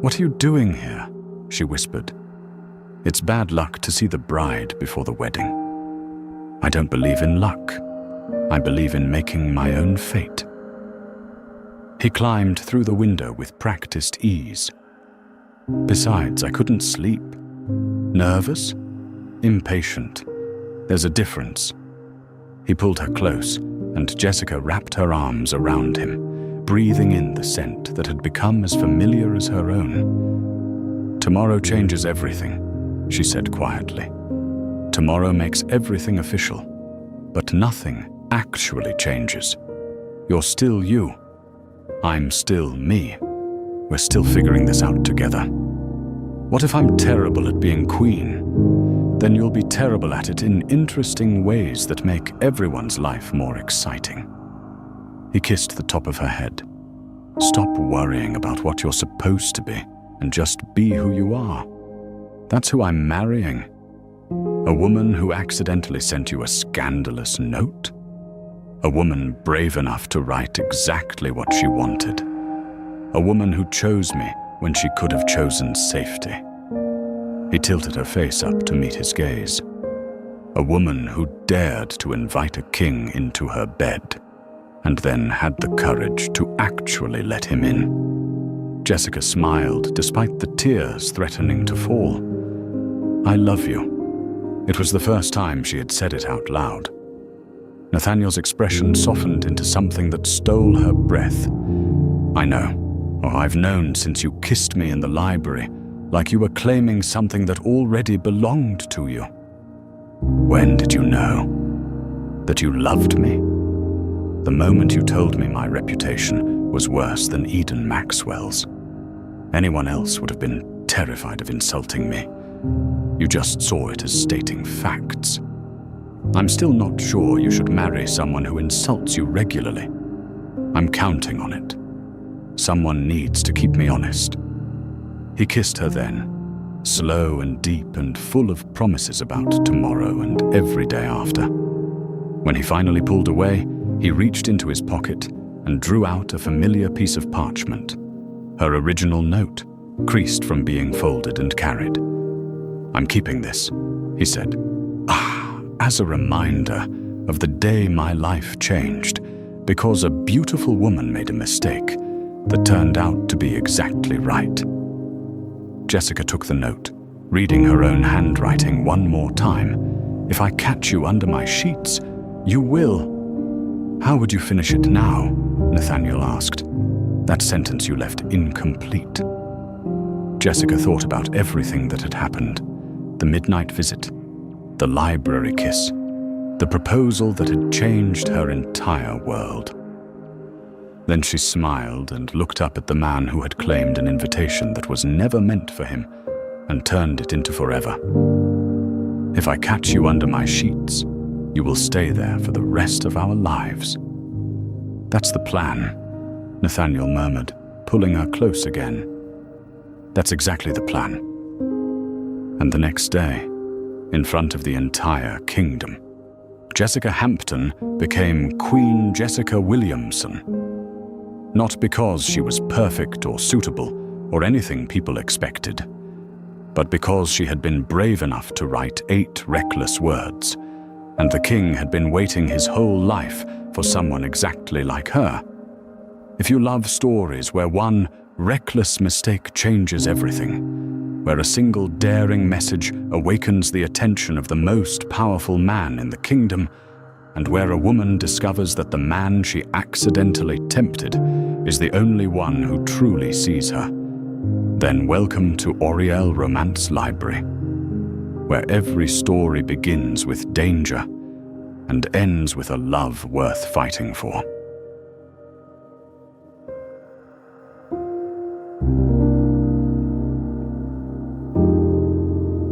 "What are you doing here?" she whispered. "It's bad luck to see the bride before the wedding." "I don't believe in luck. I believe in making my own fate." He climbed through the window with practiced ease. "Besides, I couldn't sleep. Nervous? Impatient. There's a difference." He pulled her close, and Jessica wrapped her arms around him, breathing in the scent that had become as familiar as her own. "Tomorrow changes everything," she said quietly. "Tomorrow makes everything official, but nothing actually changes. You're still you. I'm still me. We're still figuring this out together. What if I'm terrible at being queen? Then you'll be terrible at it in interesting ways that make everyone's life more exciting." He kissed the top of her head. "Stop worrying about what you're supposed to be and just be who you are. That's who I'm marrying. A woman who accidentally sent you a scandalous note? A woman brave enough to write exactly what she wanted. A woman who chose me when she could have chosen safety." He tilted her face up to meet his gaze. "A woman who dared to invite a king into her bed, and then had the courage to actually let him in." Jessica smiled despite the tears threatening to fall. "I love you." It was the first time she had said it out loud. Nathaniel's expression softened into something that stole her breath. "I know. Oh, I've known since you kissed me in the library, like you were claiming something that already belonged to you." "When did you know? That you loved me?" "The moment you told me my reputation was worse than Eden Maxwell's. Anyone else would have been terrified of insulting me. You just saw it as stating facts. I'm still not sure you should marry someone who insults you regularly. I'm counting on it. Someone needs to keep me honest." He kissed her then, slow and deep and full of promises about tomorrow and every day after. When he finally pulled away, he reached into his pocket and drew out a familiar piece of parchment. Her original note, creased from being folded and carried. "I'm keeping this," he said. As a reminder of the day my life changed because a beautiful woman made a mistake that turned out to be exactly right." Jessica took the note, reading her own handwriting one more time. "If I catch you under my sheets, you will." "How would you finish it now?" Nathaniel asked. "That sentence you left incomplete." Jessica thought about everything that had happened. The midnight visit, the library kiss, the proposal that had changed her entire world. Then she smiled and looked up at the man who had claimed an invitation that was never meant for him, and turned it into forever. If I catch you under my sheets, you will stay there for the rest of our lives. That's the plan, Nathaniel murmured, pulling her close again. That's exactly the plan. And the next day, in front of the entire kingdom, Jessica Hampton became Queen Jessica Williamson. Not because she was perfect or suitable or anything people expected, but because she had been brave enough to write 8 reckless words, and the king had been waiting his whole life for someone exactly like her. If you love stories where one reckless mistake changes everything, where a single daring message awakens the attention of the most powerful man in the kingdom, and where a woman discovers that the man she accidentally tempted is the only one who truly sees her, then welcome to Oriel Romance Library, where every story begins with danger and ends with a love worth fighting for.